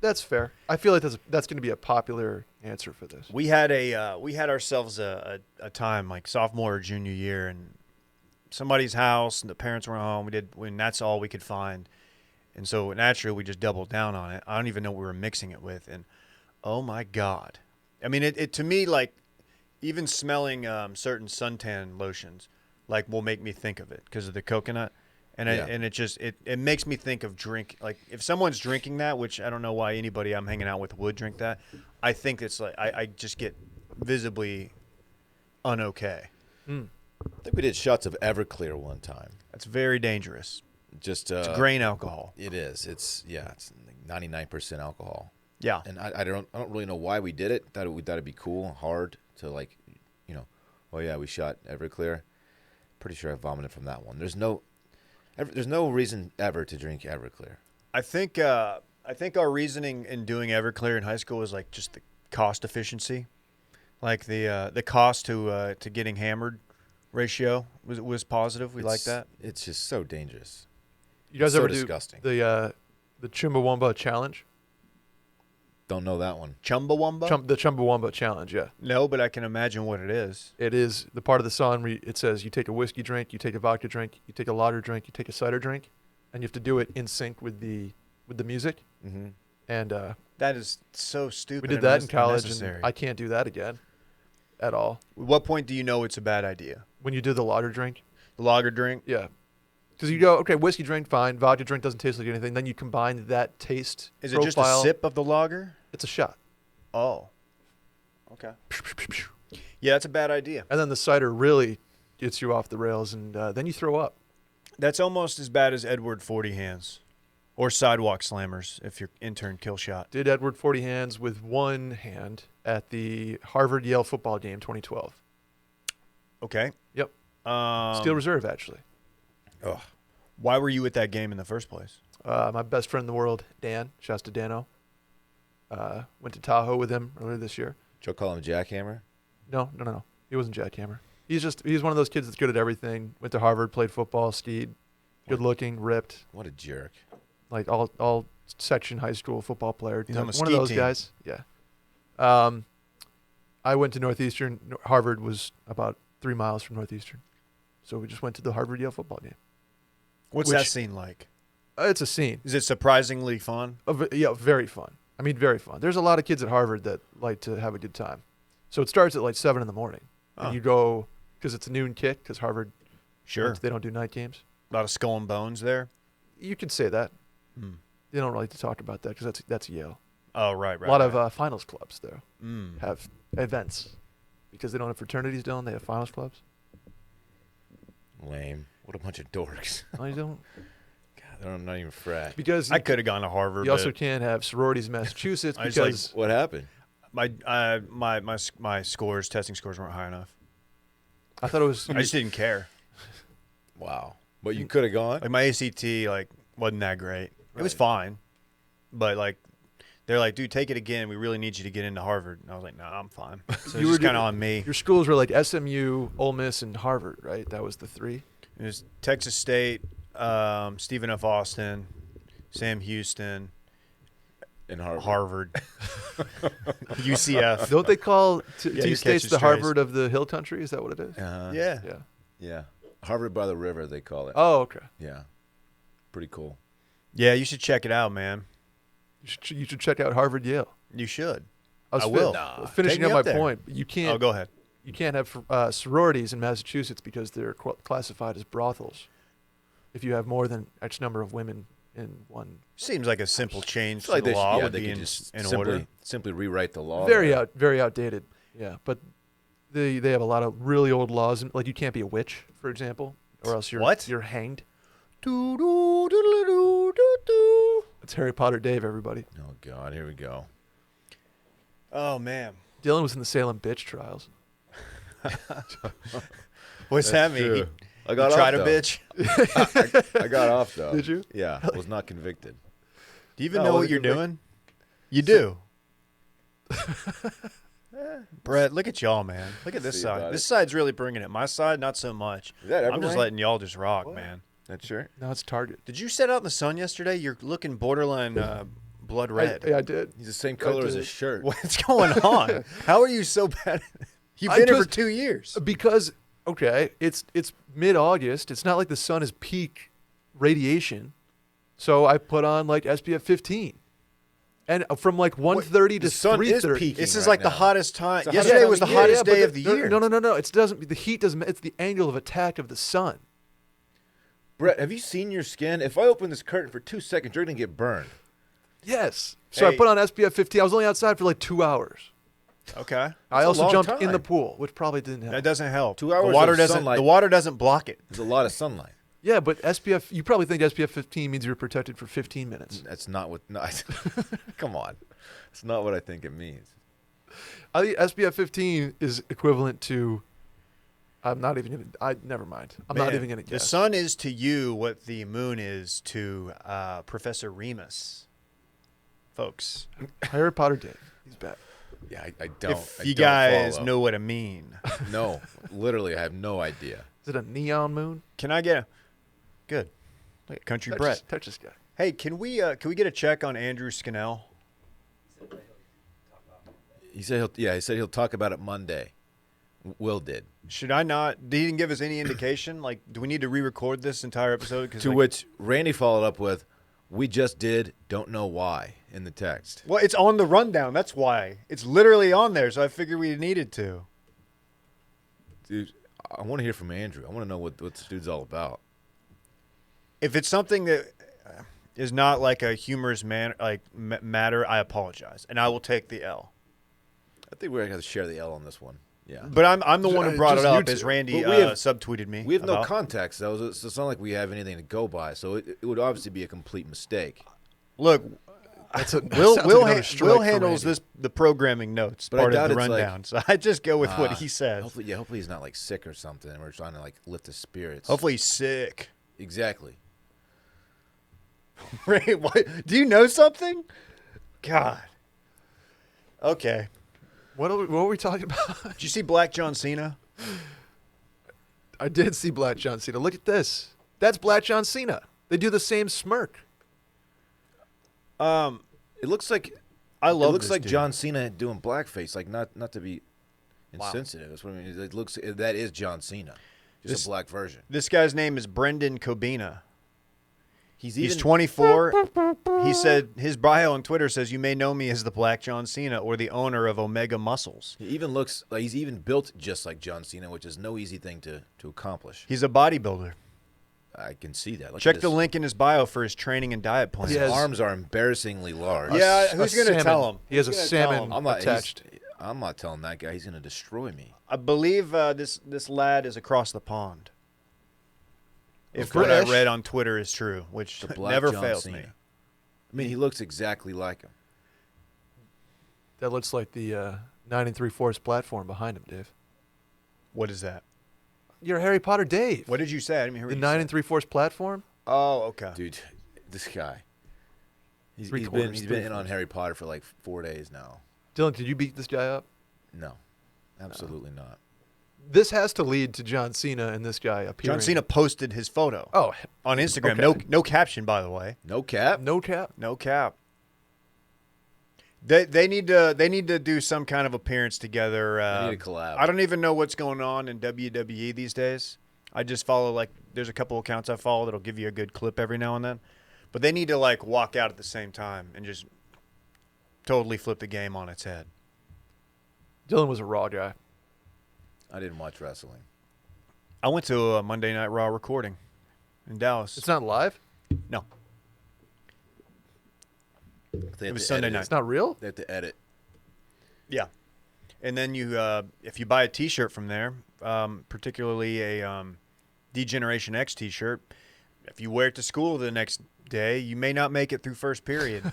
That's fair. I feel like that's going to be a popular answer for this. We had ourselves a time like sophomore or junior year, and somebody's house, and the parents were home. When that's all we could find, and so naturally we just doubled down on it. I don't even know what we were mixing it with, and oh my god, I mean it to me, like even smelling certain suntan lotions like will make me think of it because of the coconut. And Yeah. it makes me think of drink, like if someone's drinking that, which I don't know why anybody I'm hanging out with would drink that. I think it's like I just get visibly unokay. Mm. I think we did shots of Everclear one time. That's very dangerous. Just It's grain alcohol. It is. It's 99% alcohol. Yeah. And I don't really know why we did it. We thought it'd be cool and hard to like, oh yeah, we shot Everclear. Pretty sure I vomited from that one. There's no reason ever to drink Everclear. I think our reasoning in doing Everclear in high school was like just the cost efficiency, like the cost to getting hammered ratio was positive. We like that. It's just so dangerous. You guys So ever disgusting. do the Chumbawamba challenge? Don't know that one. Chumbawamba? The Chumbawamba challenge, yeah. No, but I can imagine what it is. It is the part of the song where it says you take a whiskey drink, you take a vodka drink, you take a lager drink, you take a cider drink, and you have to do it in sync with the music. Mm-hmm. And That is so stupid. we did and that in college, unnecessary. and I can't do that again at all. At what point do you know it's a bad idea? When you do the lager drink, The lager drink? yeah. Because you go, okay, whiskey drink, fine. Vodka drink doesn't taste like anything. Then you combine that taste Is it just a profile. sip of the lager? It's a shot. Oh. Okay. Yeah, that's a bad idea. And then the cider really gets you off the rails, and then you throw up. That's almost as bad as Edward 40 Hands. Or Sidewalk Slammers, if your intern kill shot. Did Edward 40 hands with one hand at the Harvard-Yale football game 2012. Okay. Yep. Um, Steel Reserve, actually. Ugh. Why were you at that game in the first place? My best friend in the world, Dan, shouts to Dano, went to Tahoe with him earlier this year. Joe call him Jackhammer? No. He wasn't Jackhammer. He's one of those kids that's good at everything. Went to Harvard, played football, skied, good looking, ripped. What a jerk. Like all section high school football player. He's on the one of ski those team. guys. Yeah. I went to Northeastern. Harvard was about 3 miles from Northeastern. So we just went to the Harvard-Yale football game. What's that scene like? It's a scene. Is it surprisingly fun? Yeah, very fun. I mean, very fun. There's a lot of kids at Harvard that like to have a good time. So it starts at like 7 in the morning. Oh. And you go, because it's a noon kick, because Harvard, Sure. they don't do night games. A lot of skull and bones there. You could say that. Hmm. They don't like to talk about that because that's Yale. Oh, right. A lot of finals clubs, though, Mm. have events. Because they don't have fraternities, Dylan, they have finals clubs. Lame. What a bunch of dorks. No, you don't. God, they're not even frat. Because I could have gone to Harvard. you also but can't have sororities in Massachusetts I just because What happened? my scores, testing scores weren't high enough. I thought it was. I just didn't care. Wow. But you could have gone? Like my ACT wasn't that great. It was Right. fine, but they're like, dude, take it again. We really need you to get into Harvard. And I was like, no, I'm fine. So You it was were just kind of doing- on me. Your schools were like SMU, Ole Miss, and Harvard, right? That was the three. It was Texas State, Stephen F. Austin, Sam Houston, In Harvard. Harvard, UCF. Don't they call Yeah, two you're states catching the strays. Harvard of the Hill Country? Is that what it is? Yeah. Yeah. Yeah. Harvard by the river, they call it. Oh, okay. Yeah. Pretty cool. Yeah, you should check it out, man. You should check out Harvard Yale. You should. I was I will. Nah. finishing Take me up my up there. point. You can't. Oh, go ahead. You can't have sororities in Massachusetts because they're classified as brothels. If you have more than X number of women in one, Seems like a simple change It's to like the law yeah, would they be could in just in simply, order. simply rewrite the law. very there. very outdated. Yeah, but they have a lot of really old laws. Like you can't be a witch, for example, or else you're hanged. It's Harry Potter Dave, everybody. Oh, God. Here we go. Oh man, Dylan was in the Salem bitch trials. what's that mean? True. You I got tried off, a though. bitch. I got off, though. Did you? Yeah. Was not convicted. Do you even Oh, know was what it you're convict- doing? You do. Brett, look at y'all, man. Look at this See side. about This it. side's really bringing it. My side, not so much. Is that I'm just everyone? letting y'all just rock, What? man. That's sure. No, it's Target. Did you set out in the sun yesterday? You're looking borderline blood red. I did. He's the same color as did. his shirt. What's going on? How are you so bad? You've I been here for just- 2 years. Because okay, it's mid-August. It's not like the sun is peak radiation, so I put on like SPF 15, and from like 1:30 to The sun is 3:30. peaking. This is right like the now. hottest time. It's the Yesterday hottest was the time of hottest but day of the no, year. No. It doesn't. The heat doesn't. It's the angle of attack of the sun. Brett, have you seen your skin? If I open this curtain for 2 seconds, you're going to get burned. Yes. So Hey. I put on SPF 15. I was only outside for like 2 hours. Okay, I a also long jumped in time. the pool, which probably didn't help. that doesn't help. 2 hours The water of doesn't. sunlight. The water doesn't block it. There's a lot of sunlight. Yeah, but SPF. You probably think SPF 15 means you're protected for 15 minutes. That's not what. No, come on. It's not what I think it means. I think SPF 15 is equivalent to. I'm not even gonna. Never mind. I'm not Man, even gonna The guess. sun is to you what the moon is to Professor Remus, folks. Harry Potter Dave. He's back. Yeah, I don't. If I you don't guys follow. know what I mean, No, literally, I have no idea. Is it a neon moon? can I get a good? Look at Country Brett. Touch this guy. Hey, can we get a check on Andrew Scannell? He said he'll talk about it Monday. Will did. Should I not? He didn't give us any indication. Like, do we need to re-record this entire episode? 'Cause, To like, which Randy followed up with, "We just did. Don't know why." In the text. well, it's on the rundown. That's why it's literally on there. So I figured we needed to. Dude, I want to hear from Andrew. I want to know what this dude's all about. If it's something that is not like a humorous matter, I apologize, and I will take the L. I think we're gonna have to share the L on this one. Yeah. But I'm the one who brought it Just you up, as two. Randy But we have- subtweeted me. We have no about. context, though, so it's not like we have anything to go by. So it would obviously be a complete mistake. Look, That's a, Will sounds Will, like another ha- strike Will for handles Randy. the programming notes But I part doubt of the it's like- rundown, so I just go with what he says. Hopefully he's not like sick or something. And we're trying to like lift his spirits. Hopefully he's sick. Exactly. Wait, what? Do you know something? God. Okay. What were we talking about? Did you see Black John Cena? I did see Black John Cena. Look at this. That's Black John Cena. They do the same smirk. It looks like I love. it looks this like dude. John Cena doing blackface. Like not to be Wow. insensitive. That's what I mean. It looks that is John Cena, just a black version. This guy's name is Brendan Cobina. He's He's 24. He said his bio on Twitter says, "You may know me as the Black John Cena or the owner of Omega Muscles." He even looks like he's even built just like John Cena, which is no easy thing to accomplish. He's a bodybuilder. I can see that. Look Check at the this. link in his bio for his training and diet plan. His He has- arms are embarrassingly large. Yeah, A who's going to salmon. tell him? He has a Who's gonna tell salmon him? attached. I'm not telling that guy. He's going to destroy me. I believe this lad is across the pond. If Okay. what I read on Twitter is true, which The Black never John fails Cena. me. I mean, he looks exactly like him. That looks like the 9 3/4 platform behind him, Dave. What is that? You're Harry Potter, Dave. What did you say? I didn't hear what The you 9 said. 3/4 platform? Oh, okay. Dude, this guy. He's Three been quarters, in 3/4. on Harry Potter for like 4 days now. Dylan, did you beat this guy up? No, absolutely not. This has to lead to John Cena and this guy appearing. John Cena posted his photo Oh, on Instagram. Okay. No caption, by the way. No cap. no cap. No cap. They need to do some kind of appearance together. They need a collab. I don't even know what's going on in WWE these days. I just follow there's a couple accounts I follow that'll give you a good clip every now and then, but they need to walk out at the same time and just totally flip the game on its head. Dylan was a Raw guy. I didn't watch wrestling. I went to a Monday Night Raw recording in Dallas. It's not live? No, They it have was to Sunday edit night. It's not real? They have to edit. Yeah, and then you, if you buy a T-shirt from there, particularly a D-Generation X T-shirt, if you wear it to school the next day, you may not make it through first period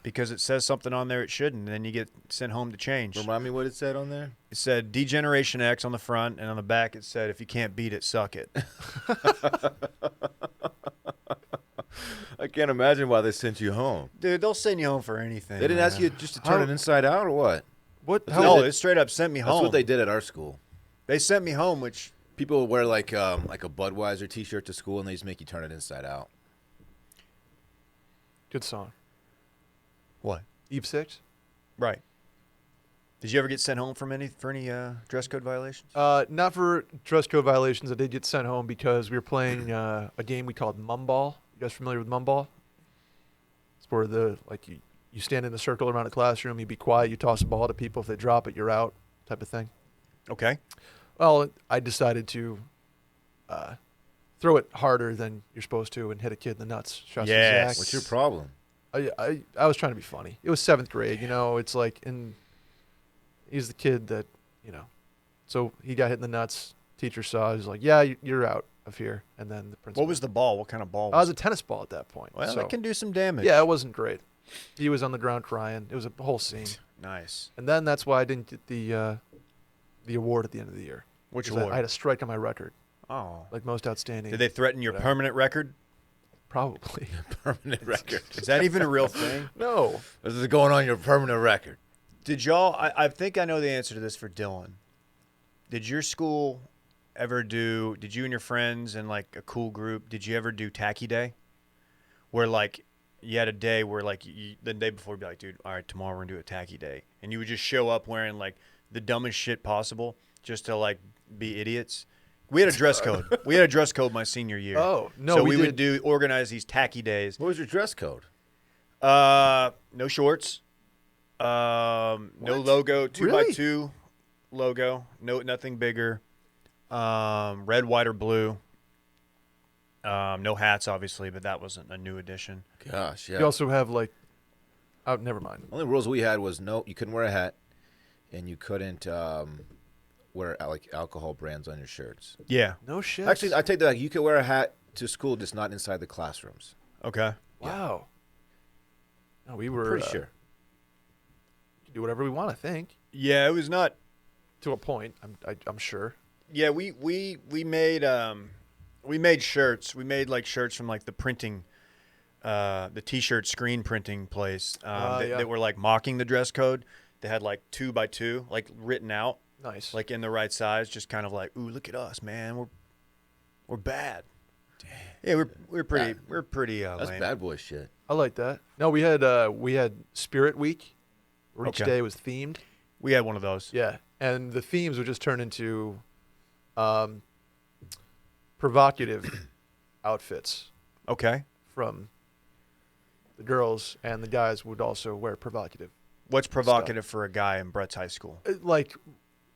because it says something on there it shouldn't, and then you get sent home to change. Remind me what it said on there. It said D-Generation X on the front, and on the back it said, "If you can't beat it, suck it." I can't imagine why they sent you home. Dude, they'll send you home for anything. They didn't ask you just to turn it inside out or what? What? That's How, No, they- it straight up sent me That's home. what they did at our school. They sent me home, which People wear like a Budweiser T-shirt to school, and they just make you turn it inside out. good song. what? Eve 6? Right. Did you ever get sent home for any dress code violations? Not for dress code violations. I did get sent home because we were playing a game we called Mumball. You guys familiar with Mumball? It's where you stand in a circle around a classroom, you be quiet, you toss a ball to people. If they drop it, you're out, type of thing. Okay. Well, I decided to throw it harder than you're supposed to and hit a kid in the nuts. Shouts to Yes. Zach. What's your problem? I was trying to be funny. It was 7th grade, it's like, and he's the kid that, so he got hit in the nuts. Teacher saw, he was like, "Yeah, you're out of here." And then the principal. What was the ball? What kind of ball I was was a tennis ball at that point. Well, so, that can do some damage. yeah, it wasn't great. He was on the ground crying. It was a whole scene. Nice. And then that's why I didn't get the award at the end of the year. Which 'Cause I award? had a strike on my record, Oh. like most outstanding. Did they threaten your Whatever. permanent record? Probably. Permanent record. Is that even a real thing? No. This is going on your permanent record. Did y'all? I think I know the answer to this for Dillon. Did your school ever do? Did you and your friends and a cool group? Did you ever do Tacky Day, where you had a day where the day before you'd be like, "Dude, all right, tomorrow we're gonna do a Tacky Day," and you would just show up wearing the dumbest shit possible just to be idiots. We had a dress code. We had a dress code my senior year. Oh, no, So we would did- organize these Tacky Days. What was your dress code? No shorts. No What? logo. 2x2 Really? logo. No, nothing bigger. Red, white, or blue. No hats, obviously, but that wasn't a new addition. Gosh, yeah. You also have oh, never mind. Only rules we had was you couldn't wear a hat, and you couldn't wear alcohol brands on your shirts. Yeah. No shit. Actually, I take that. You could wear a hat to school, just not inside the classrooms. Okay. wow. No, we were Pretty sure. do whatever we want. I think Yeah, it was not. to a point. I'm sure. Yeah, we made shirts. We made shirts from the printing the T-shirt screen printing place Yeah. that were like mocking the dress code. They had like 2x2 like written out, Nice. like in the right size, just kind of like, ooh, look at us, man, we're bad. Yeah, we're pretty That's lame. bad boy shit. I like that. No, we had Spirit Week, where each Okay. day was themed. We had one of those. Yeah, and the themes would just turn into provocative outfits Okay. from the girls, and the guys would also wear provocative. What's provocative for a guy in Brett's high school? Like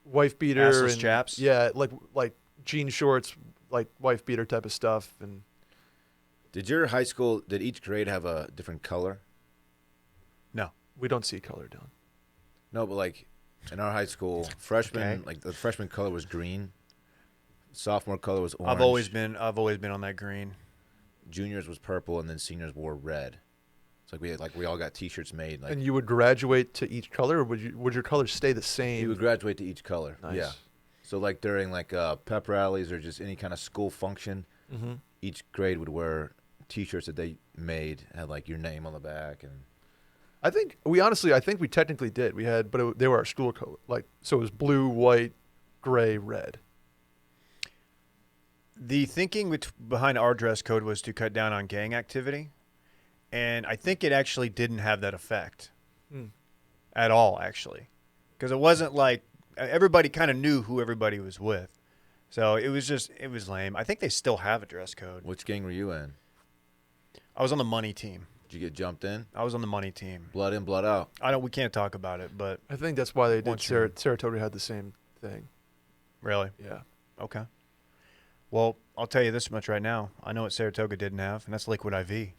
wife beater Assless and chaps? Yeah, like jean shorts, like wife beater type of stuff. And Did your high school? Did each grade have a different color? No. we don't see color, Dylan. No, but like in our high school, freshman Okay. like the freshman color was green. Sophomore color was orange. I've always been on that green. Juniors was purple, and then seniors wore red. It's like we all got T-shirts made. Like And you would graduate to each color, or would your colors stay the same? you would graduate to each color. Nice. Yeah. So like during like pep rallies or just any kind of school function, Mm-hmm. each grade would wear T-shirts that they made, had like your name on the back, and I think we technically did. We had, but they were our school color. Like, so it was blue, white, gray, red. The thinking behind our dress code was to cut down on gang activity, and I think it actually didn't have that effect at all, actually, because it wasn't like everybody kind of knew who everybody was with, so it was lame. I think they still have a dress code. which gang were you in? I was on the money team. Did you get jumped in? I was on the money team. Blood in, blood out. We can't talk about it, but I think that's why they did. Once you're- Saratoga had the same thing. really, Yeah. okay. Well, I'll tell you this much right now. I know what Saratoga didn't have, and that's liquid IV.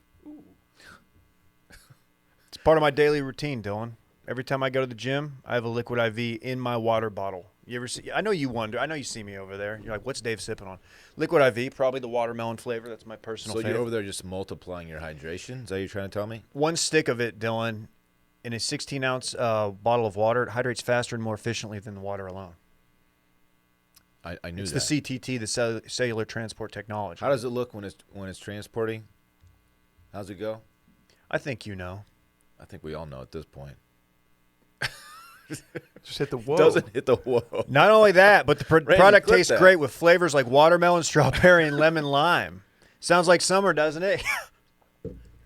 It's part of my daily routine, Dylan. Every time I go to the gym, I have a liquid IV in my water bottle. You ever see? I know you wonder. I know you see me over there. You're like, "What's Dave sipping on?" Liquid IV, probably the watermelon flavor. That's my personal So favorite. you're over there just multiplying your hydration? Is that what you're trying to tell me? One stick of it, Dylan, in a 16-ounce bottle of water, it hydrates faster and more efficiently than the water alone. I knew It's that. the CTT, the cellular transport technology. How does it look when it's transporting? How's it go? I think you know. I think we all know at this point. Just hit the whoa. Doesn't hit the whoa. Not only that, but the Randy, product clip tastes that. great with flavors like watermelon, strawberry, and lemon lime. Sounds like summer, doesn't it?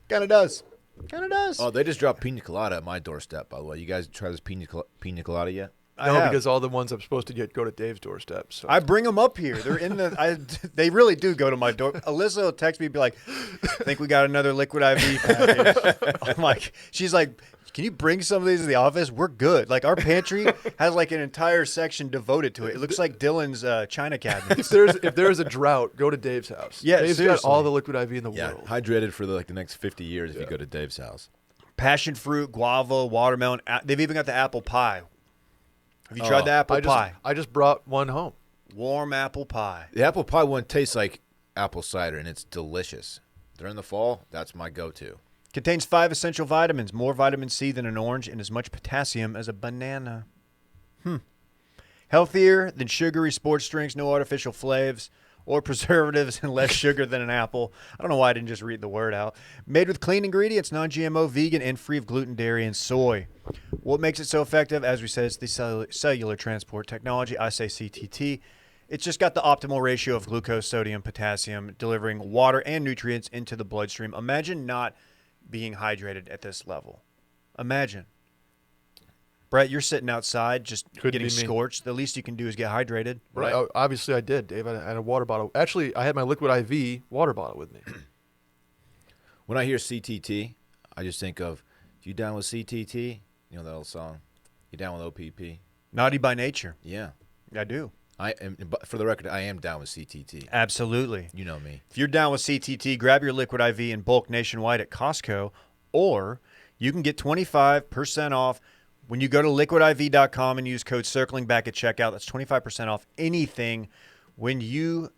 Kind of does. Kind of does. Oh, they just dropped pina colada at my doorstep, by the way. You guys try this pina colada yet? I No, have. because all the ones I'm supposed to get go to Dave's doorstep. So I bring them up here. They're in the. They really do go to my door. Alyssa will text me and be like, "I think we got another liquid IV package." I'm like, she's like, "Can you bring some of these to the office? We're good." Like our pantry has like an entire section devoted to it. It looks like Dylan's china cabinet. if there's a drought, go to Dave's house. Yeah, Dave's seriously. got all the liquid IV in the Yeah, world. hydrated for the next 50 years if you go to Dave's house. Passion fruit, guava, watermelon. They've even got the apple pie. Have you tried the apple pie? I just brought one home. Warm apple pie. The apple pie one tastes like apple cider, and it's delicious. During the fall, that's my go-to. Contains 5 essential vitamins, more vitamin C than an orange, and as much potassium as a banana. Healthier than sugary sports drinks, no artificial flavors or preservatives, and less sugar than an apple. I don't know why I didn't just read the word out. Made with clean ingredients, non-GMO, vegan, and free of gluten, dairy, and soy. What makes it so effective? As we said, it's the cellular transport technology. I say CTT. It's just got the optimal ratio of glucose, sodium, potassium, delivering water and nutrients into the bloodstream. Imagine not being hydrated at this level. Imagine. Brett, you're sitting outside just Couldn't getting be me. scorched. The least you can do is get hydrated. Right. Obviously, I did, Dave. I had a water bottle. Actually, I had my liquid IV water bottle with me. When I hear CTT, I just think of, you down with CTT? You know that old song? You down with OPP? Naughty by nature. Yeah. I do. I am, but for the record, I am down with CTT. Absolutely. You know me. If you're down with CTT, grab your liquid IV in bulk nationwide at Costco, or you can get 25% off when you go to liquidiv.com and use code CirclingBack at checkout. That's 25% off anything when you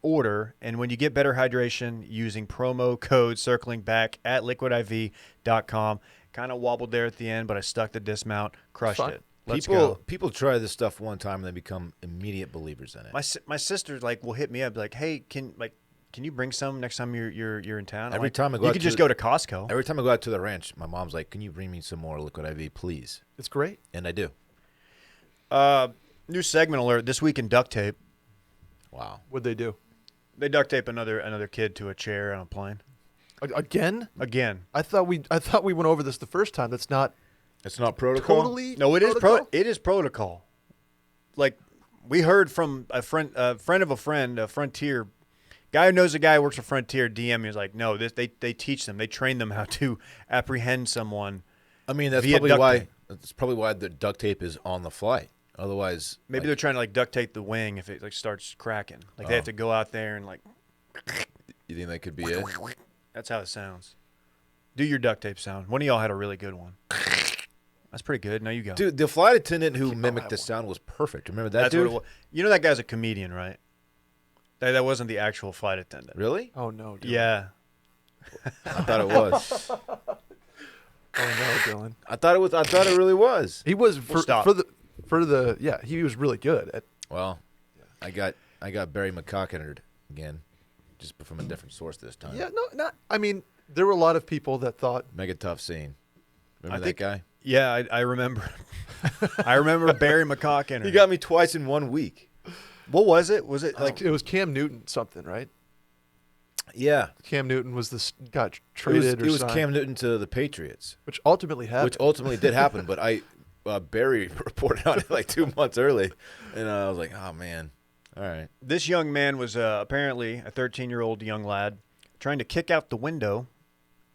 order, and when you get better hydration using promo code CirclingBack at liquidiv.com. Kind of wobbled there at the end, but I stuck the dismount, crushed Fine. it. Let's go. People try this stuff one time and they become immediate believers in it. My sister will hit me up like, "Hey, can Can you bring some next time you're in town? Every time I go you out could to just the- go to Costco. Every time I go out to the ranch, my mom's like, "Can you bring me some more liquid IV, please?" It's great. And I do. New segment alert this week in Duct Tape. Wow. What'd they do? They duct tape another kid to a chair on a plane. Again? Again. I thought we went over this the first time. That's not It's not protocol. totally. No, it is protocol? it is protocol. Like we heard from a friend of a friend, a Frontier guy who knows a guy who works for Frontier. DM me was like, no, they teach them, they train them how to apprehend someone. I mean, that's via probably duct why. tape. That's probably why the duct tape is on the flight. Otherwise, Maybe they're trying to like duct tape the wing if it like starts cracking. Like they have to go out there and like. You think that could be it? That's how it sounds. Do your duct tape sound. One of y'all had a really good one. That's pretty good. Now you go. Dude, the flight attendant who I'll mimicked have the one. sound was perfect. Remember that That's dude? what it was. You know that guy's a comedian, right? That wasn't the actual flight attendant. Really? Oh no, Dylan. Yeah. I thought it was. Oh no, Dylan. I thought it really was. He was stop. for the yeah. He was really good at. Well, I got Barry McCockiner again, just from a different source this time. Yeah, no, not. I mean, there were a lot of people that thought Mega tough scene. Remember I that think- guy? Yeah, I remember. I remember Barry McCockiner. He got me twice in 1 week. What was it? Was it like it was Cam Newton something, right? Yeah. Cam Newton was got It traded was or signed, Cam Newton to the Patriots, which ultimately happened. which ultimately did happen. But Barry reported on it like 2 months early, and I was like, oh man, all right. this young man was apparently a 13-year-old young lad trying to kick out the window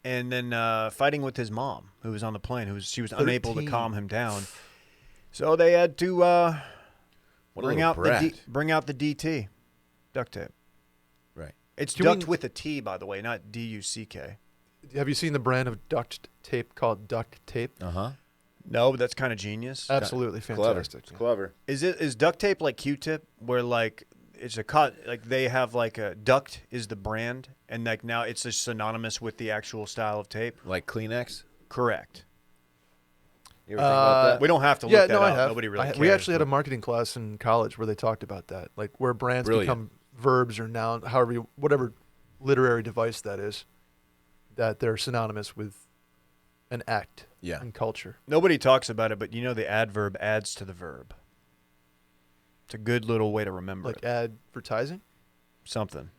and then fighting with his mom who was on the plane. She was unable to 13. calm him down. So they had to What a bring little out brat. bring out the DT, duct tape. Right. It's Can we- duct with a T, by the way, not D-U-C-K. Have you seen the brand of duct tape called Duct Tape? Uh huh. No, but that's kind of genius. Absolutely Clever. fantastic. It's clever. Is duct tape like Q-tip, where like it's a cut, like they have like a duct is the brand, and like now it's just synonymous with the actual style of tape? Like Kleenex. Correct. You ever think about that? We don't have to look Yeah, that no, up. I have. Nobody really cares. We actually had a but- marketing class in college where they talked about that, like where brands Brilliant. become verbs or noun, whatever literary device that is, that they're synonymous with an act Yeah. and culture. Nobody talks about it, but you know the adverb adds to the verb. It's a good little way to remember Like it. advertising. Something.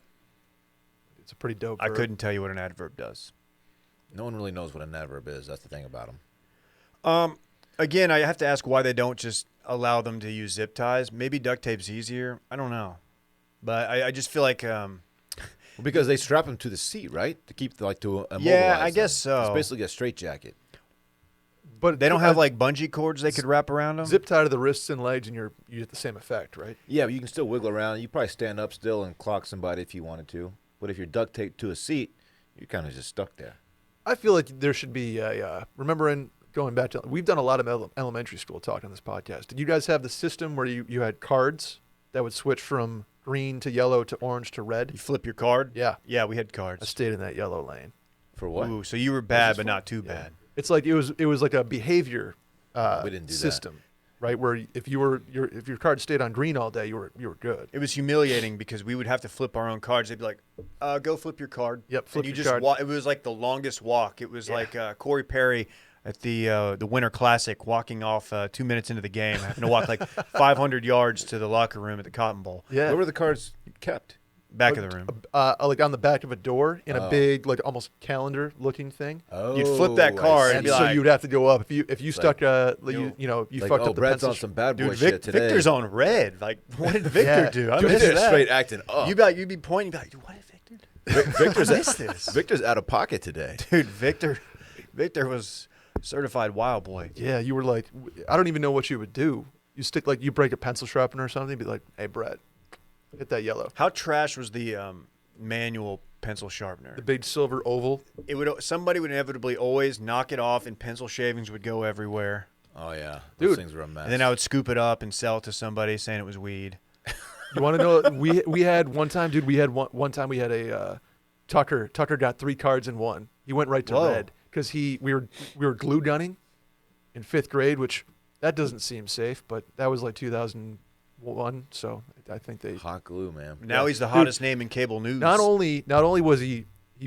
It's a pretty dope. I verb. couldn't tell you what an adverb does. No one really knows what an adverb is. That's the thing about them. Again, I have to ask why they don't just allow them to use zip ties. Maybe duct tape's easier. I don't know. But I just feel like Well, because they strap them to the seat, right? To keep to immobilize Yeah, I them. guess so. It's basically a straitjacket. But they don't have like bungee cords they could wrap around them. zip tie to the wrists and legs, and you get the same effect, right? Yeah, but you can still wiggle around. You probably stand up still and clock somebody if you wanted to. But if you're duct taped to a seat, you're kind of just stuck there. I feel like there should be going back to, we've done a lot of elementary school talk on this podcast. Did you guys have the system where you had cards that would switch from green to yellow to orange to red? You flip your card? Yeah, Yeah, we had I cards. stayed in that yellow lane. For what? Ooh, so you were bad, this but for? not too Yeah. bad. It's like it was like a behavior We didn't do that. system, right? Where if your card stayed on green all day, you were good. It was humiliating because we would have to flip our own cards. They'd be like, "Go flip your card." Yep, flip and you your just card. it was like the longest walk. It was Yeah. like Corey Perry at the Winter Classic, walking off 2 minutes into the game, having to walk like 500 yards to the locker room at the Cotton Bowl, Yeah, Where were the cards kept? back of the room. like on the back of a door in a Oh. big, like almost calendar looking thing. Oh, You'd flip that I card see. and And be so like- you'd have to go up if you stuck you Like, fucked oh, up the Brad's pencil. on some bad boy Dude, shit today. Victor's on red. Like, what did Victor Yeah. do? I Dude, missed they're that. straight acting up. You'd be pointing, like, "Dude, what did Victor do?" Victor's I missed this. Victor's out of pocket today. Dude, Victor was certified wild boy. Yeah, you were like, I don't even know what you would do. You break a pencil sharpener or something, be like, hey, Brett, hit that yellow. How trash was the manual pencil sharpener? The big silver oval. Somebody would inevitably always knock it off, and pencil shavings would go everywhere. Oh yeah, those Dude. things were a mess. And then I would scoop it up and sell it to somebody saying it was weed. You want to know? we had one time, dude. We had one time. We had a Tucker. Tucker got 3 cards in one. He went right to Whoa. red because we were glue gunning in 5th grade, which that doesn't seem safe, but that was like 2000. won. So I think they. Hot glue, man. Now he's the hottest name in cable news. Not only was he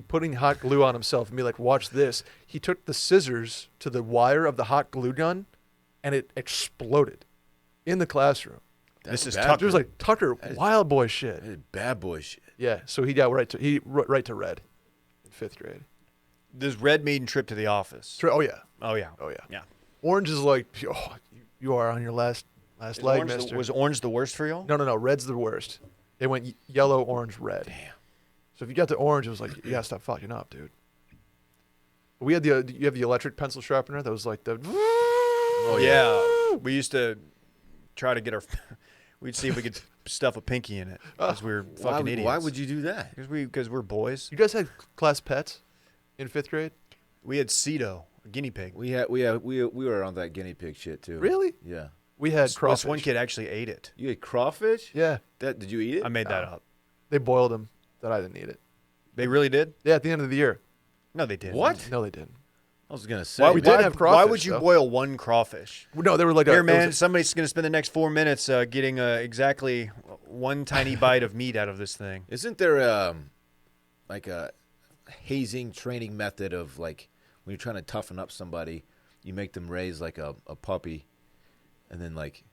putting hot glue on himself and be like, watch this. He took the scissors to the wire of the hot glue gun, and it exploded in the classroom. This is bad. Tucker. There's like Tucker, wild boy shit. That is bad boy shit. Yeah, so he got right to red in 5th grade. Does Red mean trip to the office? Oh yeah, Oh yeah. oh yeah. Yeah. Orange is like, oh, you are on your last Is leg, orange mister. was orange the worst for y'all? No. Red's the worst. It went yellow, orange, red. Damn. So if you got the orange, it was like, you gotta stop fucking up, dude. We had you have the electric pencil sharpener that was like the. Oh yeah. We used to try to get our. We'd see if we could stuff a pinky in it because we were fucking idiots. Why would you do that? Because we're boys. You guys had class pets in 5th grade? We had Cedo, a guinea pig. We were on that guinea pig shit too. Really? Yeah. We had This crawfish. one kid actually ate it. You had crawfish? Yeah, Did you eat it? I made that up. they boiled them. That I didn't eat it. They really did? Yeah, at the end of the year. No, they didn't. What? No, they didn't. I was gonna say. Why, We did have why crawfish, would you though. boil one crawfish? No, they were like Here, it man, was somebody's going to spend the next 4 minutes getting exactly one tiny bite of meat out of this thing. Isn't there like a hazing training method of like when you're trying to toughen up somebody, you make them raise like a puppy, and then like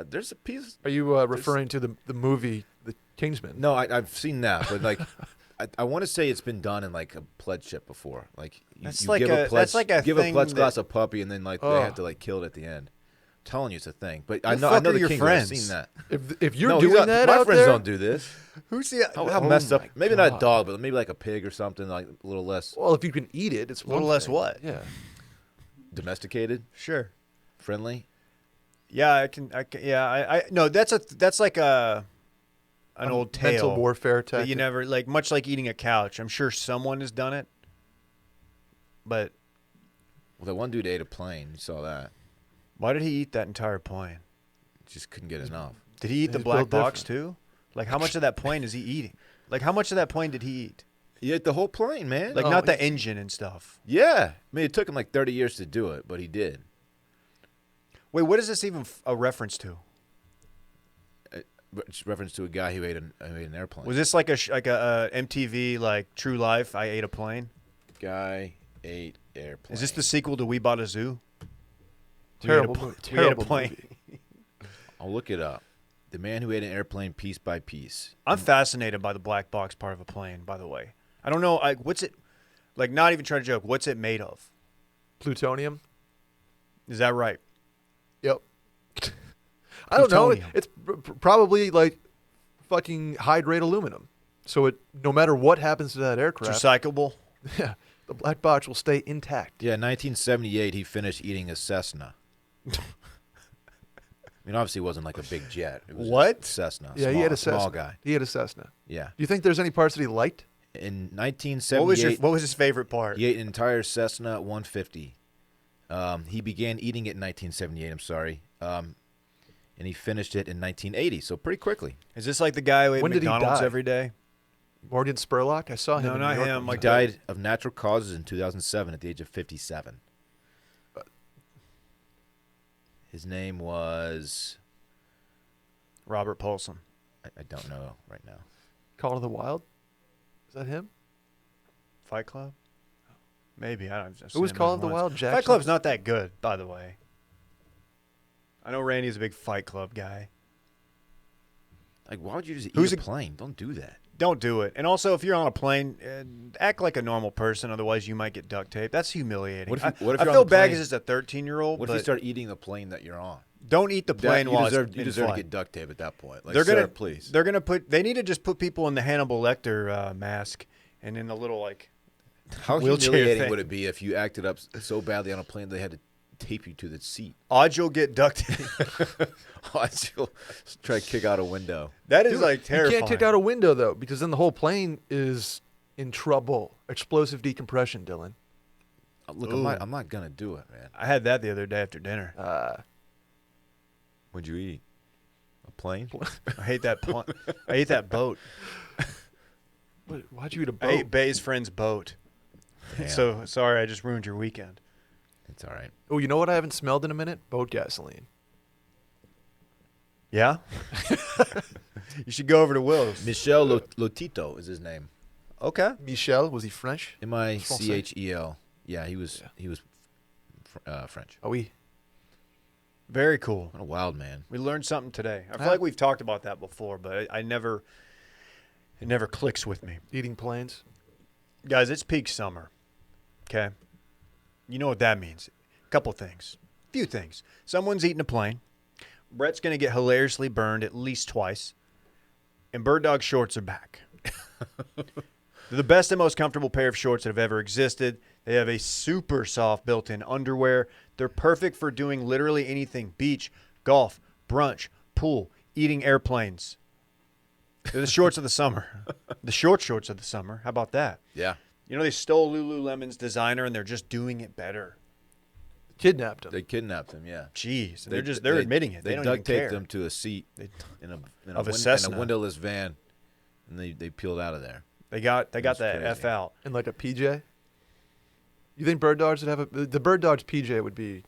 there's a piece. Are you referring to the movie The Kingsman? No, I've seen that, but like I want to say it's been done in like a pledge ship before. Like That's you like give a- a pledge, that's like a give a thing pledge that- glass a puppy, and then like Oh. they have to like kill it at the end. I'm telling you, it's a thing. But I the know fuck the are your Kingsman. I've friends? seen that. If you're No, doing he's not- that my out friends there, don't do this. Who's the How messed up? my Maybe not a God. dog, but maybe like a pig or something, like a little less well, if you can eat it, it's A little one less thing. what? Yeah. domesticated, Sure. friendly. Yeah, I can. Yeah, I. No, that's like an old tale. Mental warfare that tactic. you never like, much like eating a couch. I'm sure someone has done it, but Well, that one dude ate a plane. You saw that. why did he eat that entire plane? Just couldn't get enough. Did he eat the He's black built box too? Like, how much of that plane is he eating? Like, how much of that plane did he eat? He ate the whole plane, man. Like, Oh, not the he's- engine and stuff. Yeah. I mean, it took him like 30 years to do it, but he did. Wait, what is this even a reference to? It's reference to a guy who ate an airplane. Was this like a MTV like True Life? I ate a plane. Guy ate airplane. Is this the sequel to We Bought a Zoo? Terrible We ate a, movie. we ate a Terrible plane. movie. I'll look it up. The man who ate an airplane piece by piece. I'm fascinated by the black box part of a plane. By the way, I don't know. Like, what's it? Like, not even trying to joke. What's it made of? Plutonium. Is that right? Yep. I don't know. Plutonium. It's probably like fucking hydrate aluminum. So it, no matter what happens to that It's aircraft, recyclable. yeah, the black box will stay intact. Yeah, 1978, he finished eating a Cessna. I mean, obviously, it wasn't like a big jet. It was What? A Cessna. Yeah, he had a small Cessna. guy. He had a Cessna. Yeah. Do you think there's any parts that he liked? In What 1978, was his favorite part? he ate an entire Cessna 150. He began eating it in 1978. I'm sorry. And he finished it in 1980, so pretty quickly. Is this like the guy who ate When did he McDonald's die? every day? Morgan Spurlock? I saw him. No, in not New York him, one He like time. died of natural causes in 2007 at the age of 57. His name was Robert Paulson. I don't know right now. Call of the Wild? Is that him? Fight Club? Maybe. I don't know. Who was Call of the Wild? Jackson? Fight Club's not that good, by the way. I know Randy's a big Fight Club guy. Like, why would you just Who's eat a a- plane? Don't do that. Don't do it. And also, if you're on a plane, act like a normal person. Otherwise, you might get duct tape. That's humiliating. What if you- what if I you're on feel the bad plane- because it's a 13-year-old. What but if you start eating the plane that you're on? don't eat the plane you while deserve, it's you in deserve to flight. get duct tape at that point. Like, They're gonna, sir, please. They're gonna put. They need to just put people in the Hannibal Lecter mask and in the little like. How wheelchair humiliating thing. would it be if you acted up so badly on a plane they had to tape you to the seat? Odds you'll get duct tape. You'll try to kick out a window. That is Dude, like terrifying. You can't kick out a window, though, because then the whole plane is in trouble. Explosive decompression, Dylan. Look, Ooh. I'm not gonna do it, man. I had that the other day after dinner. What'd you eat? A plane? I hate that. I ate that boat. Why'd you eat a I boat? ate Bay's friend's boat. Damn. So sorry, I just ruined your weekend. It's all right. Oh, you know what I haven't smelled in a minute? Boat gasoline. Yeah? You should go over to Will's. Michel Lotito is his name. Okay. Michel, was he French? Michel. Yeah, he was French. Oh, we. Very cool. What a wild man. We learned something today. I feel Yeah. like we've talked about that before, but it never clicks with me. Eating planes. Guys, it's peak summer. Okay? You know what that means. A couple things. Few things. Someone's eating a plane. Brett's going to get hilariously burned at least twice. And Bird Dog shorts are back. They're the best and most comfortable pair of shorts that have ever existed. They have a super soft built-in underwear. They're perfect for doing literally anything. Beach, golf, brunch, pool, eating airplanes. They're the shorts of the summer. The shorts of the summer. How about that? Yeah. You know, they stole Lululemon's designer, and they're just doing it better. Kidnapped him. They kidnapped him, yeah. Jeez. And they're admitting it. They don't even duct taped care. them to a seat in Of a in Cessna. a windowless van, and they peeled out of there. They got the That's F crazy. out. And like a PJ. You think Bird Dogs would have the Bird Dogs PJ would be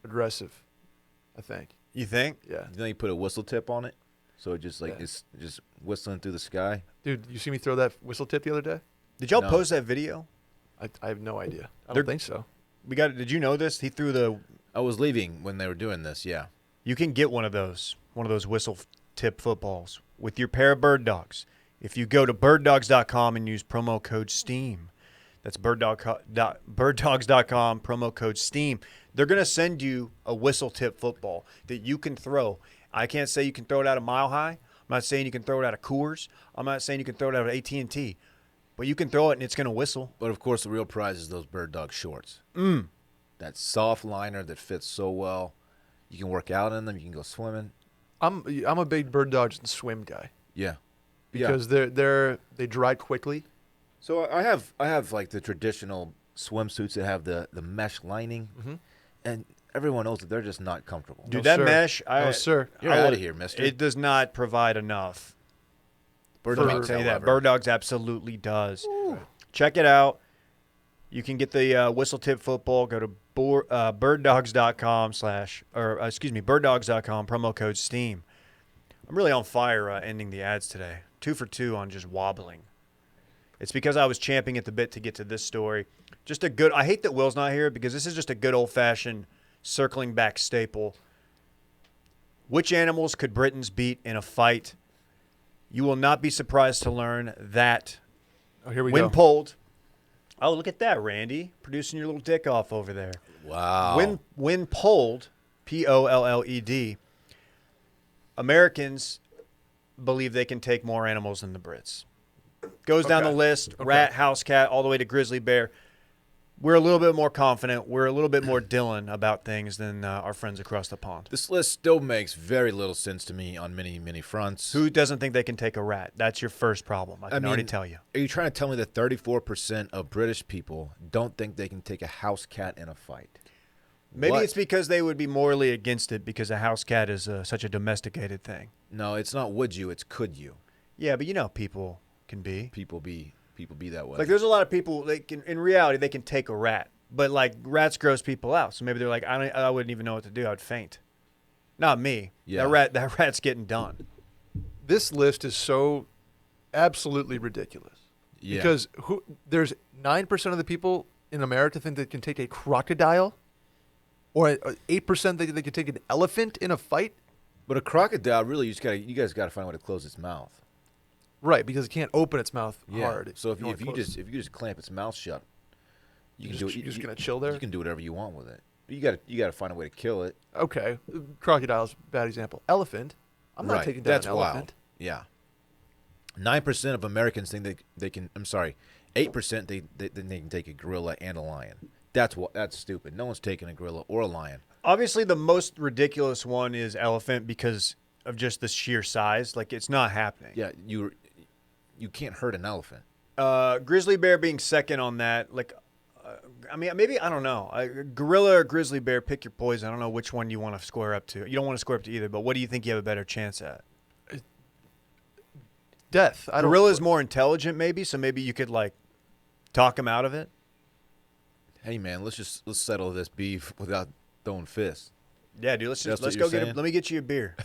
aggressive, I think. You think? Yeah. Then you put a whistle tip on it, so it just Yeah. it's just whistling through the sky. Dude, you see me throw that whistle tip the other day? Did y'all No. post that video? I have no idea. I They're- don't think so. Did you know this? He threw the. I was leaving when they were doing this. Yeah. You can get one of those whistle tip footballs with your pair of Bird Dogs. If you go to birddogs.com and use promo code STEAM, that's birddogs.com, promo code STEAM. They're going to send you a whistle tip football that you can throw. I can't say you can throw it out a mile high. I'm not saying you can throw it out of Coors. I'm not saying you can throw it out of AT&T. But you can throw it and it's going to whistle. But of course, the real prize is those Bird Dog shorts. Mm. That soft liner that fits so well. You can work out in them. You can go swimming. I'm a big Bird Dogs and swim guy Yeah. because they dry quickly. So I have like the traditional swimsuits that have the mesh lining, Mm-hmm. and everyone knows that they're just not comfortable. Dude, No, that sir. mesh, No, sir. You're I out would- of here, mister. It does not provide enough. Bird Let me Dogs, tell you that. however. Bird Dogs absolutely does. Check it out. You can get the whistle tip football. Go to birddogs.com birddogs.com, promo code STEAM. I'm really on fire ending the ads today. 2 for 2 on just wobbling. It's because I was champing at the bit to get to this story. Just a good, I hate that Will's not here because this is just a good old-fashioned circling back staple. Which animals could Britons beat in a fight? You will not be surprised to learn that Oh, here we when go. polled. Oh, look at that, Randy, producing your little dick off over there. Wow. When polled, POLLED, Americans believe they can take more animals than the Brits. Goes down the Okay. list: Okay. rat, house cat, all the way to grizzly bear. We're a little bit more confident. We're a little bit more Dillon about things than our friends across the pond. This list still makes very little sense to me on many, many fronts. Who doesn't think they can take a rat? That's your first problem. I can already tell you. Are you trying to tell me that 34% of British people don't think they can take a house cat in a fight? Maybe What? it's because they would be morally against it because a house cat is such a domesticated thing. No, it's not would you, it's could you. Yeah, but you know people can be. People be that way. Like there's a lot of people they can in reality they can take a rat. But like rats gross people out. So maybe they're like I wouldn't even know what to do. I'd faint. Not me. Yeah. That rat's getting done. This list is so absolutely ridiculous. Yeah. Because there's 9% of the people in America think they can take a crocodile, or 8% think they can take an elephant in a fight. But a crocodile, really, you guys got to find a way to close its mouth. Right, because it can't open its mouth hard. So if You you wanna close- just clamp its mouth shut, you can You're do just- it. you're just gonna chill there? You can do whatever you want with it. But you got to find a way to kill it. Okay, crocodile's a bad example. Elephant, I'm not Right. taking down That's an wild. elephant. Yeah. 9% of Americans think they can. I'm sorry, 8% they can take a gorilla and a lion. That's stupid. No one's taking a gorilla or a lion. Obviously the most ridiculous one is elephant because of just the sheer size. Like it's not happening. Yeah, you can't hurt an elephant. Grizzly bear being second on that. Like I mean maybe I don't know. Gorilla or grizzly bear, pick your poison. I don't know which one you want to square up to. You don't want to square up to either, but what do you think you have a better chance at? Death. Gorilla's more intelligent maybe, so maybe you could like talk him out of it. Hey man, let's settle this beef without throwing fists. Yeah, dude. That's Let's what go you're get. saying? Let me get you a beer.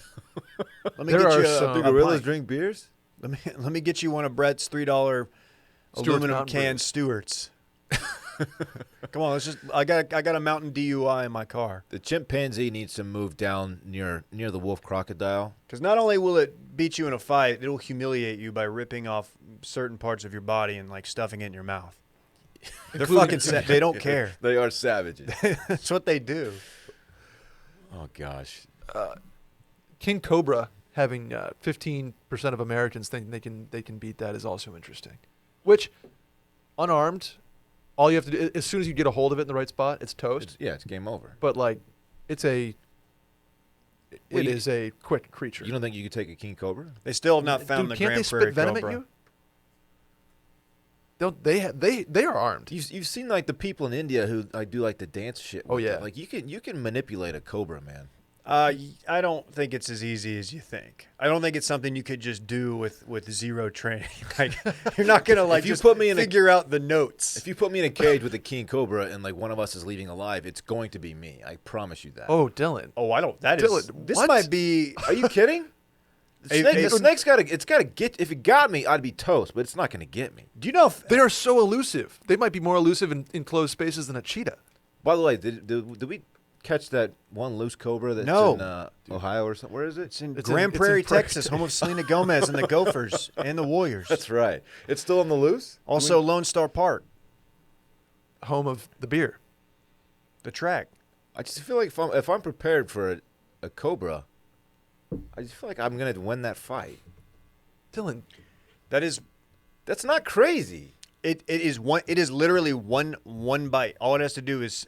Let me There get are you some- Do a gorillas pint. drink beers? Let me get you one of Brett's $3 aluminum Mountain can Brews. Stewarts. Come on, let's just. I got a Mountain DUI in my car. The chimpanzee needs to move down near the wolf crocodile. Because not only will it beat you in a fight, it'll humiliate you by ripping off certain parts of your body and like stuffing it in your mouth. They're fucking. They don't care. They are savages. That's what they do. Oh gosh. King Cobra having 15% of Americans think they can beat that is also interesting. Which, unarmed, all you have to do as soon as you get a hold of it in the right spot, it's toast. It's game over. But like, it Well, you- is a quick creature. You don't think you could take a king cobra? They still have not found Dude, the can't Grand they Prairie spit venom Cobra. at you? They are armed. You've seen like the people in India who do like the dance shit. Oh, with yeah. it. Like you can manipulate a cobra, man. I don't think it's as easy as you think. I don't think it's something you could just do with zero training. Like you're not gonna like you just put me in a- figure out the notes. If you put me in a cage with a king cobra and like one of us is leaving alive, it's going to be me. I promise you that. Oh, Dillon. Oh, I don't. That is. Dylan, This what? might be. Are you kidding? The snake's got to get. If it got me, I'd be toast. But it's not going to get me. Do you know? If, They are so elusive. They might be more elusive in closed spaces than a cheetah. By the way, did we catch that one loose cobra that's No. in Ohio or something? Where is it? it's in It's Grand in Prairie, Prairie, Texas, home of Selena Gomez and the Gophers and the Warriors. That's right. It's still on the loose. Also, Lone Star Park, Home of the beer. the track. I just feel like if I'm prepared for a cobra, I just feel like I'm going to win that fight. Dillon, That's not crazy. It is one. It is literally one bite. All it has to do is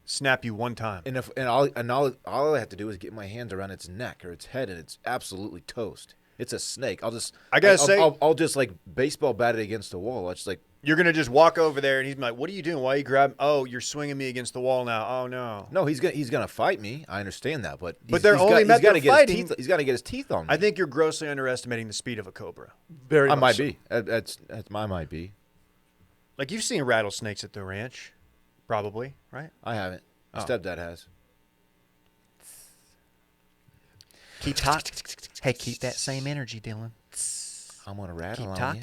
snap you one time. And all I have to do is get my hands around its neck or its head, and it's absolutely toast. It's a snake. I gotta say- I'll just like baseball bat it against the wall. It's like You're gonna just walk over there and he's like, "What are you doing? Why are you grabbing? Oh, you're swinging me against the wall now. Oh no." no, he's gonna fight me. I understand that, but they're only met gotta for get fighting. his teeth. He's got to get his teeth on me. I think you're grossly underestimating the speed of a cobra. very I much might so. be. That's I might be. Like you've seen rattlesnakes at the ranch, probably, right? I haven't. My Oh. stepdad has. Keep talking. Hey, keep that same energy, Dillon. I'm gonna rattle Keep on talking.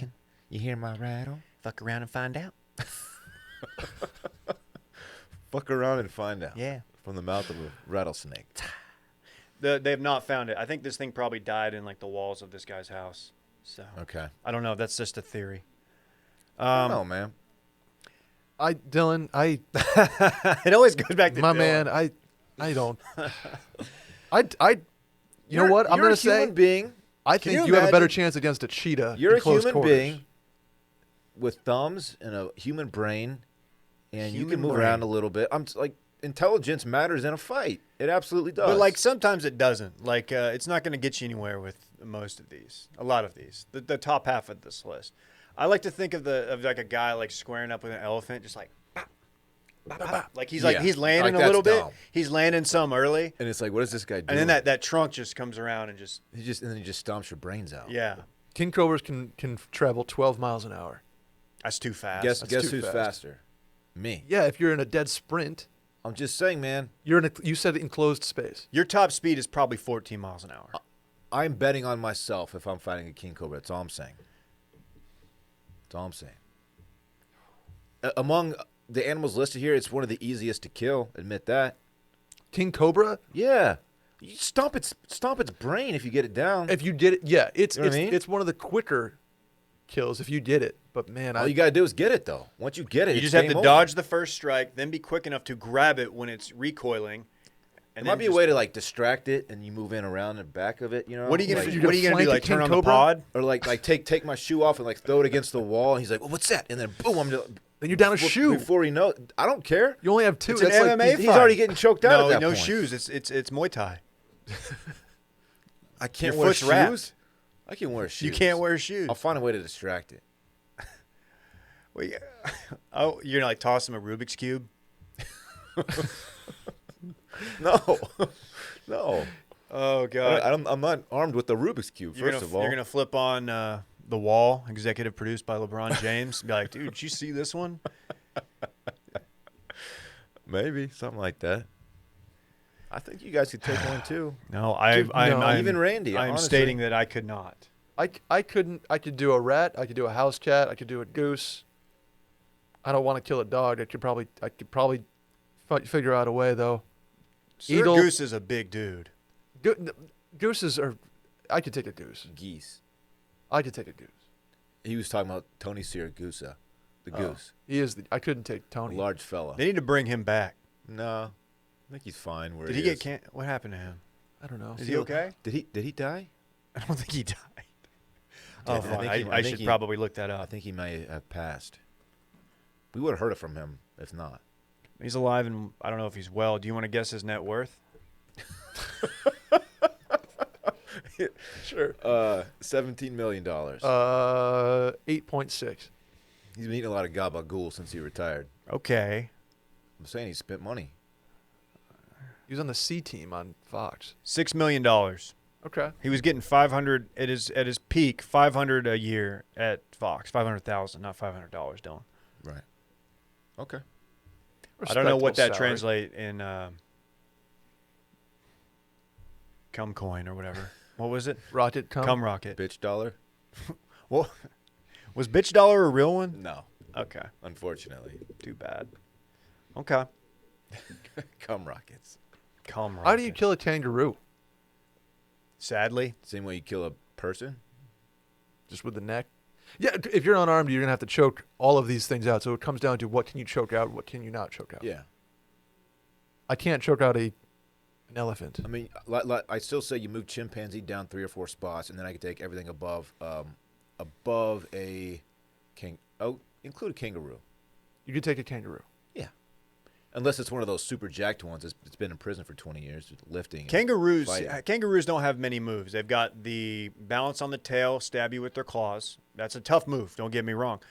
you. You hear my rattle? Fuck around and find out. Fuck around and find out. Yeah. From the mouth of a rattlesnake. They have not found it. I think this thing probably died in like the walls of this guy's house. So Okay. I don't know. That's just a theory. No, man. Dillon, It always goes back to my Dylan. man, I don't. You know what? I'm You're gonna a say. human being. I Can think you you have a better imagine- chance against a cheetah. You're in a close human quarters. being with thumbs and a human brain, and you can Human move brain. around a little bit. I'm like, intelligence matters in a fight. It absolutely does. But like sometimes it doesn't. Like it's not going to get you anywhere with most of these. A lot of these. The top half of this list. I like to think of like a guy like squaring up with an elephant, just like. Bop, bop, bop, bop. Like he's Yeah. he's landing Like, a little that's bit. dumb. He's landing some early, and it's like, what is this guy doing? and then that trunk just comes around and just and then he just stomps your brains out. yeah, King cobras can travel 12 miles an hour. that's too fast. Guess too who's fast. faster? Me. Yeah, if you're in a dead sprint, I'm just saying, man. you said enclosed space. Your top speed is probably 14 miles an hour. I'm betting on myself if I'm fighting a king cobra. That's all I'm saying. That's all I'm saying. Among the animals listed here, it's one of the easiest to kill. Admit that. King cobra, Yeah. You stomp its brain if you get it down. if you did it, yeah, it's You know what I mean? it's one of the quicker kills if you did it. But man, All you gotta do is get it though. Once you get it, You it's just have game to over. dodge the first strike, then be quick enough to grab it when it's recoiling. There And might then be a way to like distract it, and you move in around the back of it. You know. What are you Like- gonna You're do? What are gonna you gonna do? flank a Like turn king on the cobra? pod? Or like take my shoe off and like throw it against the wall, and he's like, well, "What's that?" And then boom, I'm just, then you're down a shoe. before he knows. I don't care. You only have two. It's an That's like MMA He's fight. already getting choked out No, at that no point. shoes. It's Muay Thai. I can't Your wear foot's shoes. wrapped. I can wear shoes. You can't wear shoes. I'll find a way to distract it. Well, yeah. Oh, you're gonna like toss him a Rubik's cube? No, no. Oh God! I'm not armed with the Rubik's cube. You're First gonna, of all, you're gonna flip on The Wall, executive produced by LeBron James. Be like, dude, did you see this one? maybe something like that. I think you guys could take one too. No, Even Randy. I'm honestly. stating that I could not. I couldn't. I could do a rat. I could do a house cat. I could do a goose. I don't want to kill a dog. I could probably figure out a way though. Sir Eagle- Goose is a big dude. Gooses are. I could take a goose. Geese. I could take a goose. He was talking about Tony Siragusa, the goose. He is. I couldn't take A Tony. large fella. They need to bring him back. No, I think he's fine where Did he he is. get what happened to him? I don't know. Is he okay? Did he die? I don't think he died. Yeah, Oh, fine. I think should he- probably look that I up. think he may have passed. We would have heard it from him if not. He's alive, and I don't know if he's well. Do you want to guess his net worth? Sure. $17 million. 8.6. He's been eating a lot of gabagool since he retired. Okay. I'm saying he spent money. He was on the C team on Fox. $6 million. Okay. He was getting 500 at his peak, 500 a year at Fox, 500,000, not $500, Dylan. Right. Okay. I don't know what that Respectable translate in cum coin or whatever. What was it? salary. Rocket cum. Cum rocket. Bitch dollar? Well, was bitch dollar a real one? No, Okay, unfortunately. too bad. Okay. Cum rockets. Cum rocket. How do you kill a kangaroo? Sadly. Same way you kill a person? Just with the neck? Yeah, if you're unarmed, you're going to have to choke all of these things out. So it comes down to what can you choke out, what can you not choke out. Yeah. I can't choke out an elephant. I mean, I still say you move chimpanzee down 3 or 4 spots, and then I can take everything above a king. Oh, include a kangaroo. You could take a kangaroo. Yeah. Unless it's one of those super jacked ones that's been in prison for 20 years with lifting. and Kangaroos fighting. kangaroos don't have many moves. They've got the balance on the tail, stab you with their claws. That's a tough move, don't get me wrong.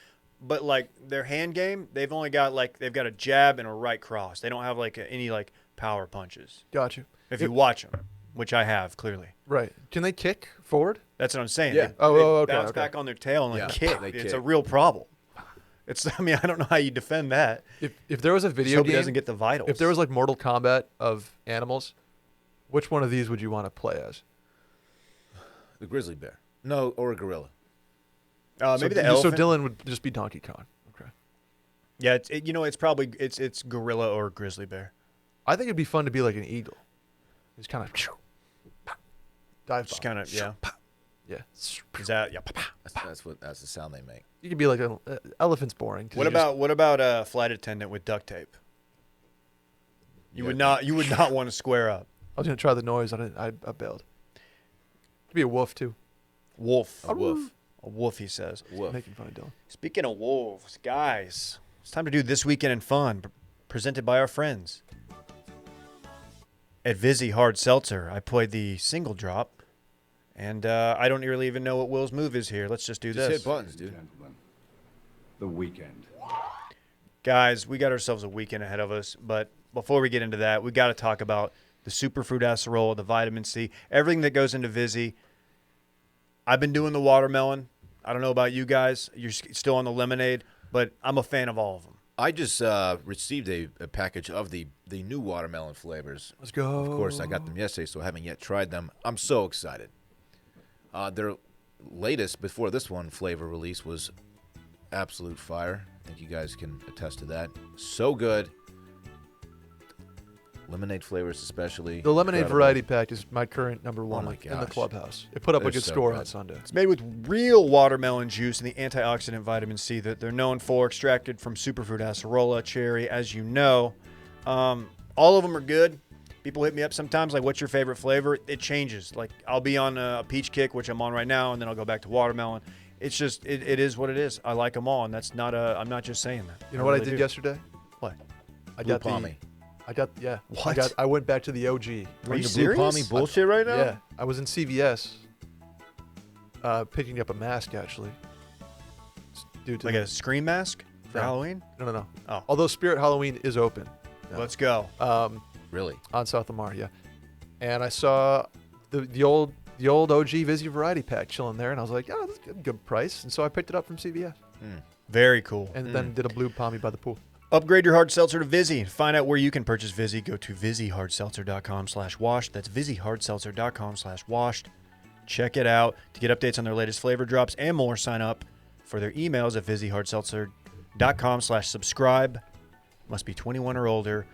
But like their hand game, they've got a jab and a right cross. They don't have any power punches. Got you. If you watch them, which I have clearly. Right. Can they kick forward? That's what I'm saying. Yeah. They Okay. bounce back on their tail and Yeah, kick. they It's kick. a real problem. I don't know how you defend that. If there was a Just video hope he game, doesn't get the vitals. if there was like Mortal Kombat of animals, which one of these would you want to play as? The grizzly bear. No, or a gorilla. maybe the elephant. So Dillon would just be Donkey Kong. Okay. Yeah, it's probably it's gorilla or grizzly bear. I think it'd be fun to be like an eagle. Just kind of dive Just bomb. kind of yeah. Yeah. Is that yeah? That's the sound they make. You could be like an elephant's boring. 'cause What you just- about a flight attendant with duct tape? You would not want to square up. I was gonna try the noise. I bailed. Could be a wolf too. Wolf. A wolf. A wolf, he says. Wolf. Making fun of Dillon. Speaking of wolves, guys, it's time to do This Weekend in Fun, presented by our friends at Vizzy Hard Seltzer. I played the single drop, and I don't really even know what Will's move is here. Let's just do Just this. hit buttons, dude. Gentlemen, the weekend. Guys, we got ourselves a weekend ahead of us, but before we get into that, we got to talk about the superfruit acerola, the vitamin C, everything that goes into Vizzy. I've been doing the watermelon. I don't know about you guys. You're still on the lemonade, but I'm a fan of all of them. I just received a package of the new watermelon flavors. Let's go. Of course, I got them yesterday, so I haven't yet tried them. I'm so excited. Their latest, before this one, flavor release was absolute fire. I think you guys can attest to that. So good. Lemonade flavors especially. The lemonade incredible. variety pack is my current number one my in the gosh. clubhouse. It put up a They're good so score good. on Sunday. It's made with real watermelon juice and the antioxidant vitamin C that they're known for, extracted from superfruit acerola, cherry, as you know. All of them are good. People hit me up sometimes like, what's your favorite flavor? It changes. Like, I'll be on a peach kick, which I'm on right now, and then I'll go back to watermelon. It's just, it is what it is. I like them all, and that's not I'm not just saying that. You know what I really did do. yesterday? What? I Blue got Pommy. What? I went back to the OG. Are you The Blue serious? Pommy bullshit right now? Yeah, I was in CVS, picking up a mask actually. Due to Like a scream mask for No. Halloween? no. Oh. Although Spirit Halloween is open. No. Let's go. Really? On South Lamar, yeah. And I saw the old OG Vizzy variety pack chilling there, and I was like, oh, that's a good price. And so I picked it up from CVS, Very cool. and then did a blue pommy by the pool. Upgrade your hard seltzer to Vizzy. Find out where you can purchase Vizzy. Go to VizzyHardSeltzer.com/washed. That's VizzyHardSeltzer.com/washed. Check it out. To get updates on their latest flavor drops and more, sign up for their emails at VizzyHardSeltzer.com/subscribe. Must be 21 or older.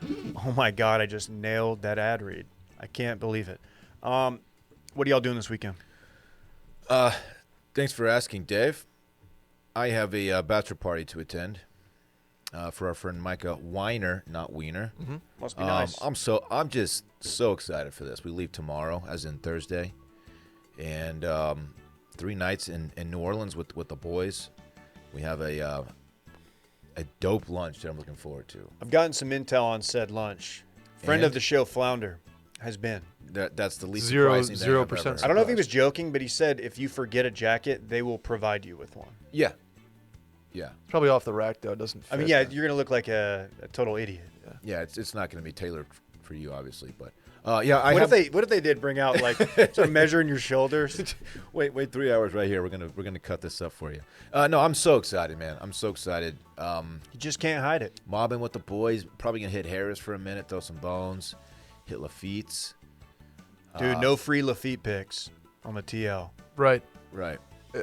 Oh my God, I just nailed that ad read. I can't believe it. What are y'all doing this weekend? Thanks for asking, Dave. I have a bachelor party to attend for our friend Micah Weiner, not Wiener. Mm-hmm. Must be nice. I'm just so excited for this. We leave tomorrow, as in Thursday, and 3 nights in New Orleans with the boys. We have a dope lunch that I'm looking forward to. I've gotten some intel on said lunch. Friend of the show, Flounder, has been. That's the least 0%. surprising thing I've ever heard. I don't know if he was joking, but he said if you forget a jacket, they will provide you with one. Yeah. Probably off the rack though. It doesn't fit. I mean, yeah, you're going to look like a total idiot. Yeah, it's not going to be tailored for you, obviously, but What if they did bring out like start measuring your shoulders? wait 3 hours right here. We're gonna cut this up for you. No, I'm so excited, man. I'm so excited. You just can't hide it. Mobbing with the boys. Probably gonna hit Harris for a minute, throw some bones, hit Lafitte's. Dude, no free Lafitte picks on the TL. Right. Right.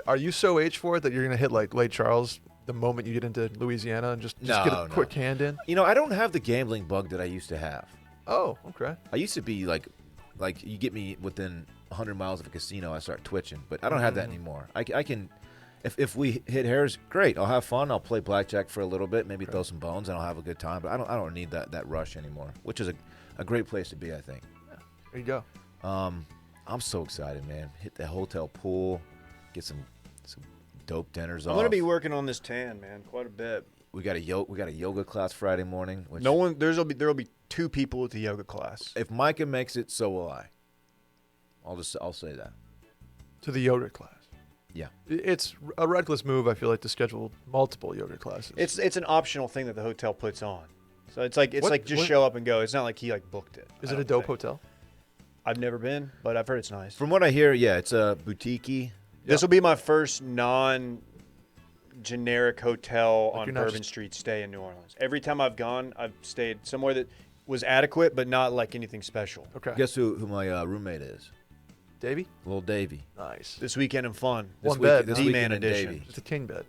Are you so H for it that you're gonna hit like Lake Charles the moment you get into Louisiana and just get a quick hand in? You know, I don't have the gambling bug that I used to have. Oh, okay. I used to be like you get me within 100 miles of a casino, I start twitching. But I don't have that anymore. I can, if we hit Harris, great. I'll have fun. I'll play blackjack for a little bit, maybe throw some bones, and I'll have a good time. But I don't need that rush anymore, which is a great place to be, I think. There you go. I'm so excited, man. Hit the hotel pool, get some dope dinners I'm off. going to be working on this tan, man, quite a bit. We got a yoga class Friday morning. Which There'll be 2 people at the yoga class. if Micah makes it, so will I. I'll say that. To the yoga class. Yeah. It's a reckless move, I feel like, to schedule multiple yoga classes. It's an optional thing that the hotel puts on. So it's like What- just show up and go. It's not like he like booked it. Is I it a don't dope think. hotel? I've never been, but I've heard it's nice. From what I hear, yeah, it's a boutique-y. This will be my first non-generic hotel Like on you're not Bourbon just- Street stay in New Orleans. Every time I've gone, I've stayed somewhere that was adequate, but not like anything special. Okay. Guess who my roommate is? Davey? Little Davey. Nice. This weekend in fun. One bed, This huh? D-Man weekend in edition. Davey. It's a king bed.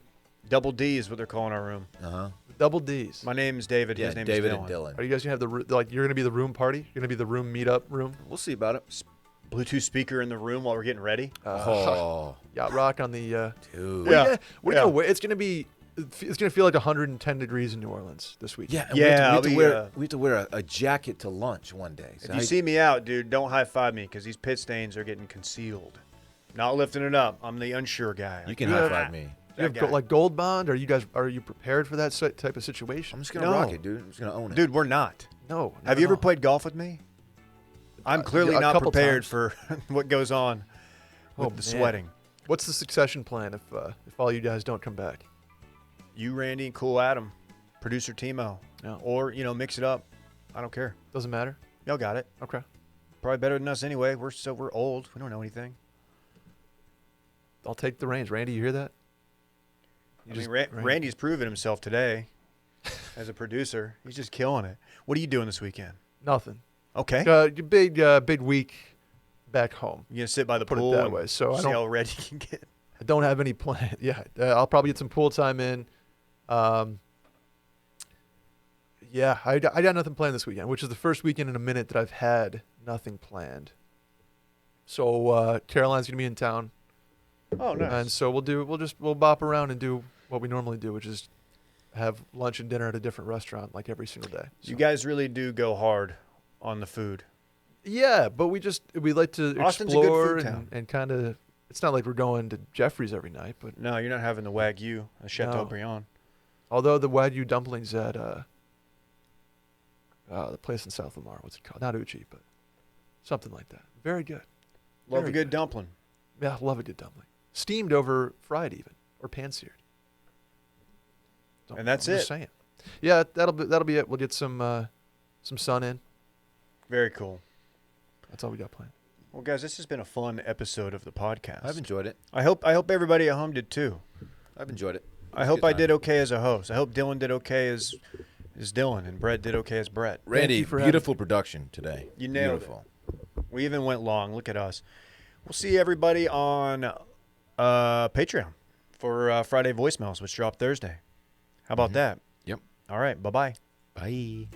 Double D is what they're calling our room. Uh-huh. Double D's. My name's David. Yeah, His name David is and Dillon. Dillon. Are you guys gonna have you're gonna be the room party? You're gonna be the room meetup room? We'll see about it. Bluetooth speaker in the room while we're getting ready. Oh, Yacht rock on the. dude. Yeah. What do you know? It's gonna be. It's gonna feel like 110 degrees in New Orleans this week. Yeah, and Yeah, we I'll have to wear a jacket to lunch one day. So If you see me out, dude, don't high five me because these pit stains are getting concealed. Not lifting it up. I'm the unsure guy. you can You high have- five me. You have That guy. like Gold Bond? Are you prepared for that type of situation? I'm just gonna No. rock it, dude. I'm just gonna own it. Dude, we're not. No. not Have you at ever all. played golf with me? I'm clearly a not couple prepared times. for what goes on with Oh, the man. sweating. What's the succession plan if all you guys don't come back? You, Randy, and Cool Adam, producer Timo, No. or mix it up. I don't care. Doesn't matter. Y'all got it. Okay. Probably better than us anyway. We're old. We don't know anything. I'll take the reins. Randy, you hear that? Randy's proven himself today as a producer. He's just killing it. What are you doing this weekend? Nothing. Okay. Big week back home. You gonna sit by the Put it pool that and way. So I see don't- how ready you can get. I don't have any plan. Yeah, I'll probably get some pool time in. Yeah, I got nothing planned this weekend, which is the first weekend in a minute that I've had nothing planned. So Caroline's gonna be in town, Oh, nice. and so we'll bop around and do what we normally do, which is have lunch and dinner at a different restaurant like every single day. You So- guys really do go hard on the food. Yeah, but we like to Austin's a good explore food town. and kind of. It's not like we're going to Jeffrey's every night, but No, you're not having the Wagyu, the No. Chateaubriand. although the Wagyu dumplings at the place in South Lamar, what's it called? Not Uchi, but something like that. Very good. Love Very a good good. dumpling. Yeah, love a good dumpling. Steamed over fried even, or pan-seared. And that's I'm just it. saying. Yeah, that'll be it. We'll get some sun in. Very cool. That's all we got planned. Well, guys, this has been a fun episode of the podcast. I've enjoyed it. I hope everybody at home did too. I've enjoyed it. I It's a hope good I time. did okay as a host. I hope Dylan did okay as as Dillon, and Brett did okay as Brett. Randy, you for having beautiful production today. You nailed beautiful. We even went long. Look at us. We'll see everybody on Patreon for Friday voicemails, which drop Thursday. How about that? Yep. All right. Bye-bye. Bye.